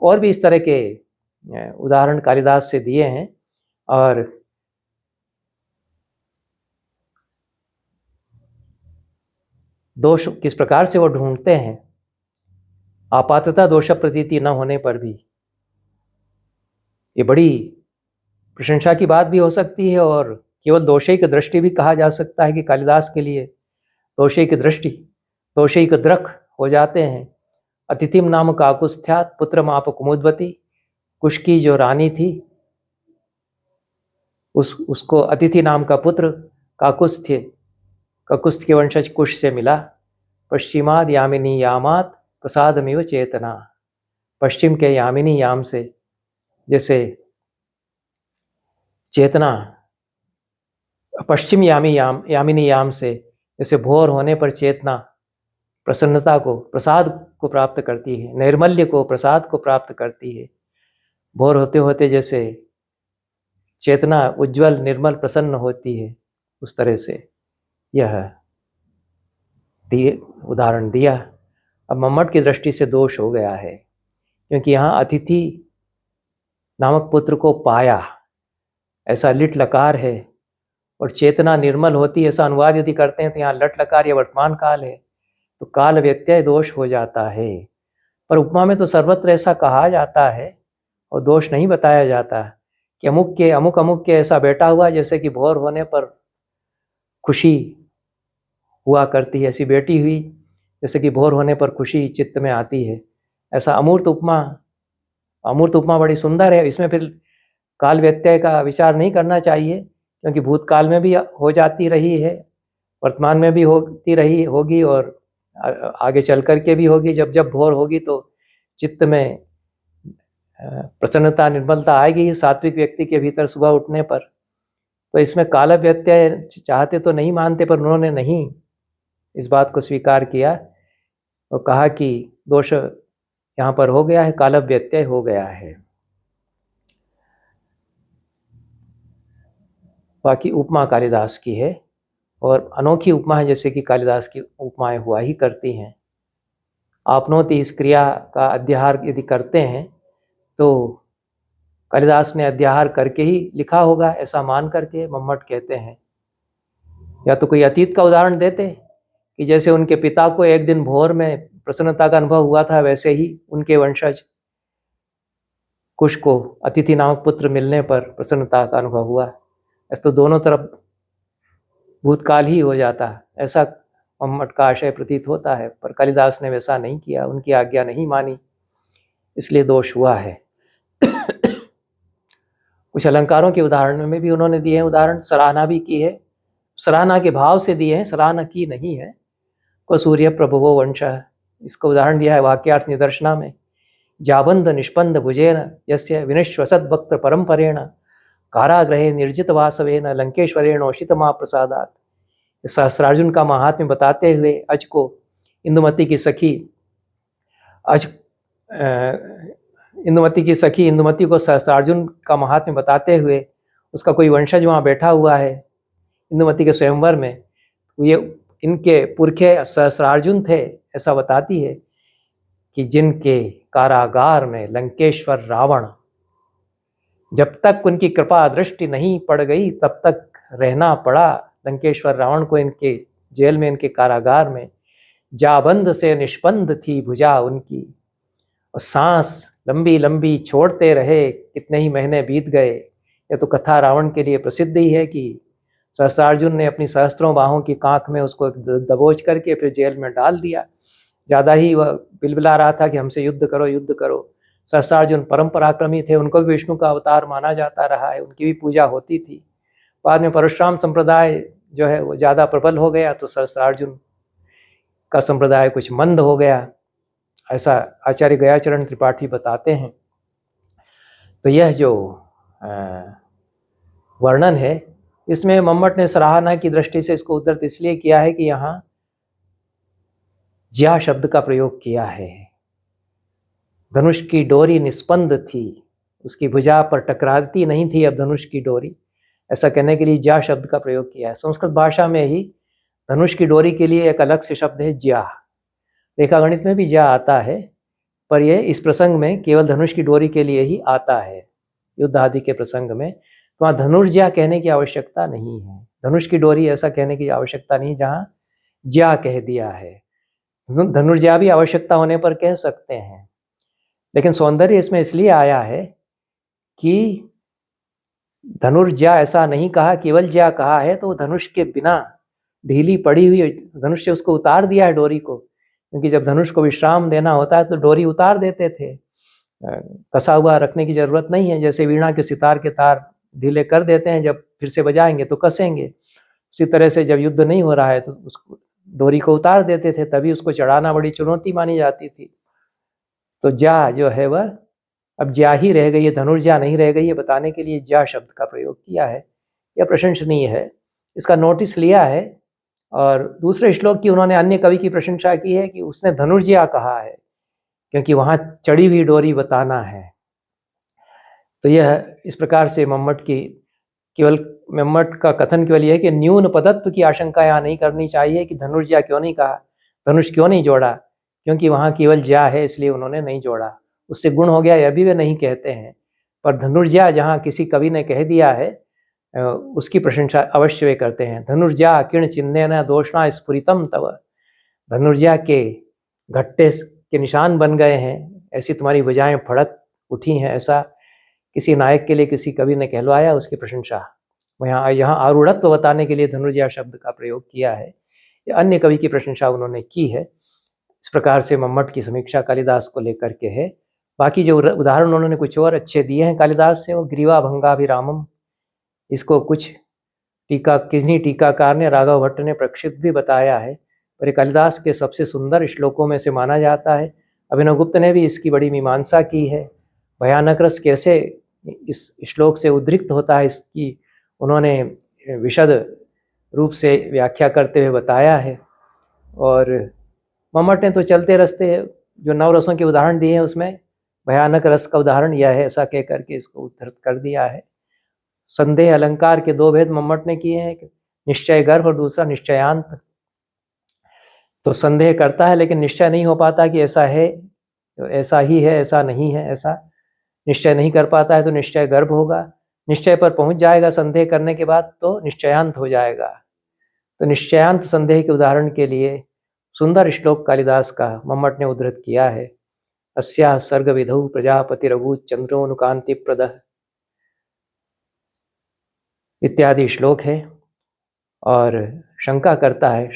और भी इस तरह के उदाहरण कालिदास से दिए हैं। और दोष किस प्रकार से वो ढूंढते हैं, आपातता दोष प्रतीति न होने पर भी। ये बड़ी प्रशंसा की बात भी हो सकती है, और केवल दोषैक दृष्टि भी कहा जा सकता है कि कालिदास के लिए दोषैक दृष्टि, दोषैक द्रख हो जाते हैं। अतिथिम नाम काकुस्थ्यात पुत्र माप कुमुद्वती, कुश की जो रानी थी उसको अतिथि नाम का पुत्र काकुस्थ्य, ककुस्थ के वंशज कुश से मिला। पश्चिमाद यामिनी यामात प्रसादमिव चेतना, पश्चिम के यामिनी याम से जैसे चेतना, पश्चिम यामिनी याम से जैसे भोर होने पर चेतना प्रसन्नता को, प्रसाद को प्राप्त करती है, नैर्मल्य को, प्रसाद को प्राप्त करती है। भोर होते होते जैसे चेतना उज्जवल निर्मल प्रसन्न होती है, उस तरह से यह उदाहरण दिया। अब मम्मट की दृष्टि से दोष हो गया है, क्योंकि यहाँ अतिथि नामक पुत्र को पाया ऐसा लिट लकार है, और चेतना निर्मल होती ऐसा अनुवाद यदि करते हैं तो यहाँ लट लकार या वर्तमान काल है, तो काल व्यत्यय दोष हो जाता है। पर उपमा में तो सर्वत्र ऐसा कहा जाता है और दोष नहीं बताया जाता कि अमुक के अमुक अमुक के ऐसा बेटा हुआ, जैसे कि भोर होने पर खुशी हुआ करती है, ऐसी बेटी हुई जैसे कि भोर होने पर खुशी चित्त में आती है। ऐसा अमूर्त उपमा बड़ी सुंदर है। इसमें फिर काल व्यत्यय का विचार नहीं करना चाहिए, क्योंकि भूतकाल में भी हो जाती रही है, वर्तमान में भी होती रही होगी, और आगे चल कर के भी होगी। जब जब भोर होगी तो चित्त में प्रसन्नता निर्मलता आएगी सात्विक व्यक्ति के भीतर सुबह उठने पर। तो इसमें काल व्यत्यय चाहते तो नहीं मानते, पर उन्होंने नहीं इस बात को स्वीकार किया और कहा कि दोष यहाँ पर हो गया है, काल व्यत्यय हो गया है। बाकी उपमा कालिदास की है और अनोखी उपमा है, जैसे कि कालिदास की उपमाएं हुआ ही करती हैं। आपनोति इस क्रिया का अध्याहार यदि करते हैं तो कालिदास ने अध्याहार करके ही लिखा होगा, ऐसा मान करके मम्मट कहते हैं। या तो कोई अतीत का उदाहरण देते कि जैसे उनके पिता को एक दिन भोर में प्रसन्नता का अनुभव हुआ था, वैसे ही उनके वंशज कुश को अतिथि नामक पुत्र मिलने पर प्रसन्नता का अनुभव हुआ। ऐसा तो दोनों तरफ भूतकाल ही हो जाता, ऐसा मम्मट का आशय प्रतीत होता है। पर कालिदास ने वैसा नहीं किया, उनकी आज्ञा नहीं मानी, इसलिए दोष हुआ है। कुछ अलंकारों के उदाहरण में भी उन्होंने दिए हैं उदाहरण, सराहना भी की है, सराहना के भाव से दिए हैं, सराहना की नहीं है। को सूर्य प्रभुवो वंशः, इसका उदाहरण दिया है वाक्यार्थ निदर्शना में। जाबंध निष्पंद भुजेन यस्य विनिश्वसद भक्त परंपरेण कारागृहे निर्जित वासवेन लंकेश्वरेण उषितमा प्रसादात। सहस्रार्जुन का महात्म्य बताते हुए अज को इंदुमती की सखी इंदुमती को सहस्रार्जुन का महात्म्य बताते हुए उसका कोई वंशज वहाँ बैठा हुआ है इंदुमती के स्वयंवर में, ये इनके पुरखे सहस्रार्जुन थे, ऐसा बताती है कि जिनके कारागार में लंकेश्वर रावण, जब तक उनकी कृपा दृष्टि नहीं पड़ गई तब तक रहना पड़ा लंकेश्वर रावण को इनके जेल में, इनके कारागार में। जाबंद से निष्पंद थी भुजा उनकी, और सांस लंबी लंबी छोड़ते रहे, कितने ही महीने बीत गए। यह तो कथा रावण के लिए प्रसिद्ध ही है कि सहस्रार्जुन ने अपनी सहस्त्रों बाहों की कांख में उसको दबोच करके फिर जेल में डाल दिया। ज़्यादा ही वह बिलबिला रहा था कि हमसे युद्ध करो युद्ध करो। सहस्रार्जुन परम पराक्रमी थे, उनको भी विष्णु का अवतार माना जाता रहा है, उनकी भी पूजा होती थी। बाद में परशुराम संप्रदाय जो है वो ज़्यादा प्रबल हो गया, तो सहस्रार्जुन का संप्रदाय कुछ मंद हो गया, ऐसा आचार्य गयाचरण त्रिपाठी बताते हैं। तो यह जो वर्णन है, इसमें मम्मट ने सराहना की दृष्टि से इसको उद्धृत इसलिए किया है कि यहाँ ज्या शब्द का प्रयोग किया है। धनुष की डोरी निस्पंद थी, उसकी भुजा पर टकराती नहीं थी अब धनुष की डोरी, ऐसा कहने के लिए ज्या शब्द का प्रयोग किया है। संस्कृत भाषा में ही धनुष की डोरी के लिए एक अलग से शब्द है ज्या। रेखागणित में भी ज्या आता है, पर यह इस प्रसंग में केवल धनुष की डोरी के लिए ही आता है। युद्ध आदि के प्रसंग में तो वहाँ धनुर्ज्या कहने की आवश्यकता नहीं है, धनुष की डोरी ऐसा कहने की आवश्यकता नहीं, जहाँ ज्या कह दिया है। धनुर्ज्या भी आवश्यकता होने पर कह सकते हैं, लेकिन सौंदर्य इसमें इसलिए आया है कि धनुर्ज्या ऐसा नहीं कहा, केवल ज्या कहा है, तो धनुष के बिना ढीली पड़ी हुई, धनुष से उसको उतार दिया है डोरी को, क्योंकि जब धनुष को विश्राम देना होता है तो डोरी उतार देते थे, कसा हुआ रखने की जरूरत नहीं है। जैसे वीणा के सितार के तार ढीले कर देते हैं, जब फिर से बजाएंगे तो कसेंगे, उसी तरह से जब युद्ध नहीं हो रहा है तो उसको डोरी को उतार देते थे, तभी उसको चढ़ाना बड़ी चुनौती मानी जाती थी। तो जा जो है वह अब ज्या ही रह गई है, धनुर्ज्या नहीं रह गई है, बताने के लिए ज्या शब्द का प्रयोग किया है। यह प्रशंसनीय है, इसका नोटिस लिया है। और दूसरे श्लोक की उन्होंने अन्य कवि की प्रशंसा की है कि उसने धनुर्ज्या कहा है क्योंकि वहाँ चढ़ी हुई डोरी बताना है। तो यह इस प्रकार से मम्मट का कथन केवल यह है कि न्यून पदत्व की आशंका यहाँ नहीं करनी चाहिए कि धनुर्ज्या क्यों नहीं कहा, धनुष क्यों नहीं जोड़ा, क्योंकि वहाँ केवल ज्या है इसलिए उन्होंने नहीं जोड़ा। उससे गुण हो गया यह भी वे नहीं कहते हैं, पर धनुर्ज्या जहाँ किसी कवि ने कह दिया है उसकी प्रशंसा अवश्य वे करते हैं। धनुर्ज्या किर्ण चिन्हेन दोषणा स्फुरितम तव, धनुर्ज्या के घट्टे के निशान बन गए हैं, ऐसी तुम्हारी भुजाएं फड़क उठी हैं, ऐसा किसी नायक के लिए किसी कवि ने कहलवाया, उसकी प्रशंसा। यहाँ आरूढ़त्व बताने के लिए धनुर्ज्या शब्द का प्रयोग किया है। अन्य कवि की प्रशंसा उन्होंने की है। इस प्रकार से मम्मट की समीक्षा कालिदास को लेकर के है। बाकी जो उदाहरण उन्होंने कुछ और अच्छे दिए हैं कालिदास से, वो ग्रीवा भंगाभिरामम, इसको कुछ किन्हीं टीकाकार ने, राघव भट्ट ने प्रक्षिप्त भी बताया है, पर कालिदास के सबसे सुंदर श्लोकों में से माना जाता है। अभिनव गुप्त ने भी इसकी बड़ी मीमांसा की है। भयानक रस कैसे इस श्लोक से उद्रिक्त होता है, इसकी उन्होंने विशद रूप से व्याख्या करते हुए बताया है। और मम्मट ने तो चलते रस्ते जो नवरसों के उदाहरण दिए हैं उसमें भयानक रस का उदाहरण यह है, ऐसा कह करके इसको उद्धृत कर दिया है। संदेह अलंकार के दो भेद मम्मट ने किए हैं, निश्चय गर्भ और दूसरा निश्चयांत। तो संदेह करता है लेकिन निश्चय नहीं हो पाता कि ऐसा है, ऐसा ही है, ऐसा नहीं है, ऐसा निश्चय नहीं कर पाता है तो निश्चय गर्भ होगा। निश्चय पर पहुंच जाएगा संदेह करने के बाद तो निश्चयांत हो जाएगा। तो निश्चयांत संदेह के उदाहरण के लिए सुंदर श्लोक कालिदास का मम्मट ने उद्धृत किया है। अस्या सर्ग विधौ प्रजापति रघु चंद्रोनुकांति प्रदः इत्यादि श्लोक है। और शंका करता है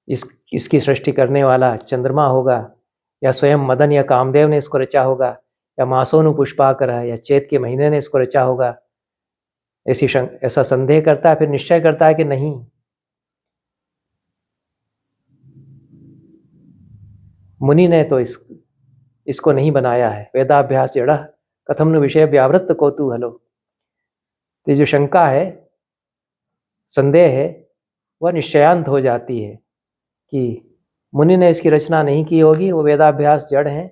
इसकी सृष्टि करने वाला चंद्रमा होगा या स्वयं मदन या कामदेव ने इसको रचा होगा या मासोनु पुष्पाकर है या चैत के महीने ने इसको रचा होगा, ऐसा संदेह करता है। फिर निश्चय करता है कि नहीं, मुनि ने तो इसको नहीं बनाया है। वेदाभ्यास जड़ कथम नु विषय व्यावृत्त कौतूहलो। तो जो शंका है, संदेह है, वह निश्चयांत हो जाती है कि मुनि ने इसकी रचना नहीं की होगी, वो वेदाभ्यास जड़ हैं,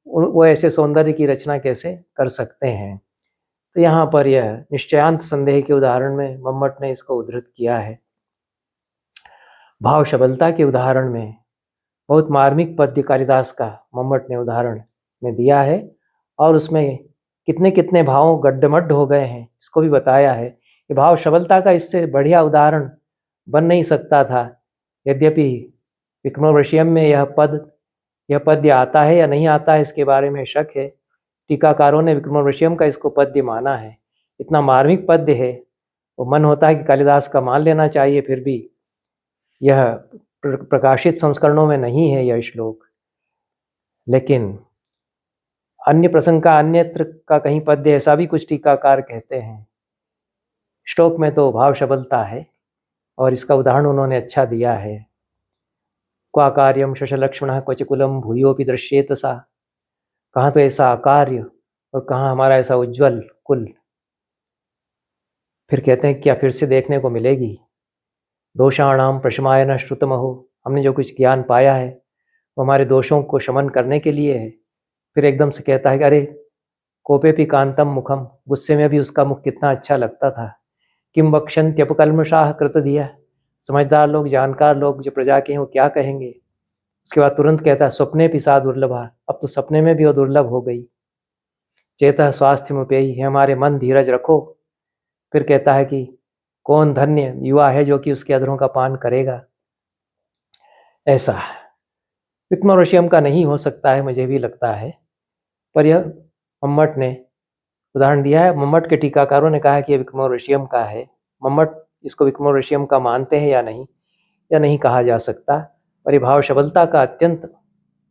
वो ऐसे सौंदर्य की रचना कैसे कर सकते हैं। तो यहाँ पर यह निश्चयांत संदेह के उदाहरण में मम्मट ने इसको उद्धृत किया है। भाव शबलता के उदाहरण में बहुत मार्मिक पद्य कालिदास का मम्मट ने उदाहरण में दिया है और उसमें कितने कितने भावों गड्ढमड्ढ हो गए हैं इसको भी बताया है। कि भाव शबलता का इससे बढ़िया उदाहरण बन नहीं सकता था। यद्यपि विक्रमोर्वशीयम में यह पद्य आता है या नहीं आता है इसके बारे में शक है। टीकाकारों ने विक्रमोर्वशीयम का इसको पद्य माना है। इतना मार्मिक पद्य है, वो मन होता है कि कालिदास का मान लेना चाहिए, फिर भी यह प्रकाशित संस्करणों में नहीं है यह श्लोक। लेकिन अन्य प्रसंग का अन्यत्र का कहीं पद्य, ऐसा भी कुछ टीकाकार कहते हैं। श्लोक में तो भाव शबलता है और इसका उदाहरण उन्होंने अच्छा दिया है। क्वा कार्यम शशलक्ष्मण क्वचकुलम भूयोपि दृश्येत सा, कहाँ तो ऐसा अकार्य और कहाँ हमारा ऐसा उज्ज्वल कुल। फिर कहते हैं क्या फिर से देखने को मिलेगी। दोषाणाम प्रशमायन श्रुतमहो, हमने जो कुछ ज्ञान पाया है वो हमारे दोषों को शमन करने के लिए है। फिर एकदम से कहता है कि अरे कोपे भी कांतम मुखम, गुस्से में भी उसका मुख कितना अच्छा लगता था। किम बक्षन्त्यपकल्मषाः कृतधियः, समझदार लोग, जानकार लोग जो प्रजा के हैं वो क्या कहेंगे। उसके बाद तुरंत कहता है स्वप्ने भी सा दुर्लभा, अब तो सपने में भी वो दुर्लभ हो गई। चेतः स्वास्थ्यमुपेयी, है हमारे मन धीरज रखो। फिर कहता है कि कौन धन्य युवा है जो कि उसके अधरों का पान करेगा। ऐसा विक्रमोर्वशीयम का नहीं हो सकता है, मुझे भी लगता है, पर यह मम्मट ने उदाहरण दिया है। मम्मट के टीकाकारों ने कहा है कि यह विक्रमोर्वशीयम का है। मम्मट इसको विक्रमोर्वशीयम का मानते हैं या नहीं कहा जा सकता, पर यह भाव शबलता का अत्यंत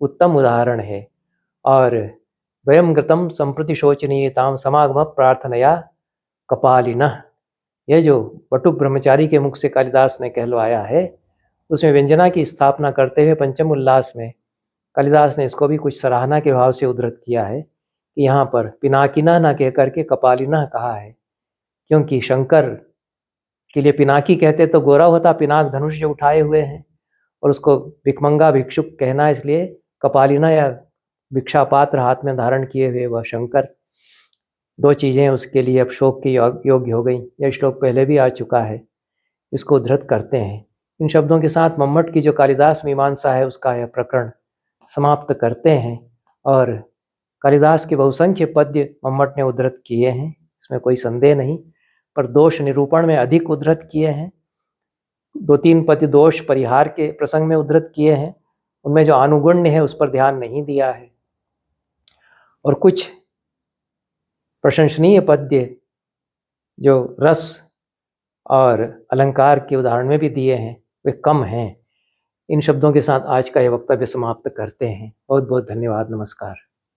उत्तम उदाहरण है। और द्वयम गतम संप्रति शोचनीयताम समागम प्रार्थनया कपालिनः, यह जो बटुक ब्रह्मचारी के मुख से कालिदास ने कहलवाया है, उसमें व्यंजना की स्थापना करते हुए पंचम उल्लास में कालिदास ने इसको भी कुछ सराहना के भाव से उद्धृत किया है कि यहाँ पर पिनाकिना न कह करके कपालिना कहा है, क्योंकि शंकर के लिए पिनाकी कहते तो गोरा होता, पिनाक धनुष जो उठाए हुए हैं, और उसको भिखमंगा भिक्षुक कहना, इसलिए कपालिना या भिक्षा पात्र हाथ में धारण किए हुए वह शंकर, दो चीज़ें उसके लिए अब शोक के योग्य हो गई। यह श्लोक पहले भी आ चुका है, इसको उद्धृत करते हैं। इन शब्दों के साथ मम्मट की जो कालिदास मीमांसा है उसका यह प्रकरण समाप्त करते हैं। और कालिदास के बहुसंख्य पद्य मम्मट ने उद्धृत किए हैं, इसमें कोई संदेह नहीं, पर दोष निरूपण में अधिक उद्धृत किए हैं। 2-3 पद्य दोष परिहार के प्रसंग में उद्धृत किए हैं, उनमें जो अनुगुण्य है उस पर ध्यान नहीं दिया है। और कुछ प्रशंसनीय पद्य जो रस और अलंकार के उदाहरण में भी दिए हैं वे कम हैं। इन शब्दों के साथ आज का यह वक्तव्य समाप्त करते हैं। बहुत बहुत धन्यवाद। नमस्कार।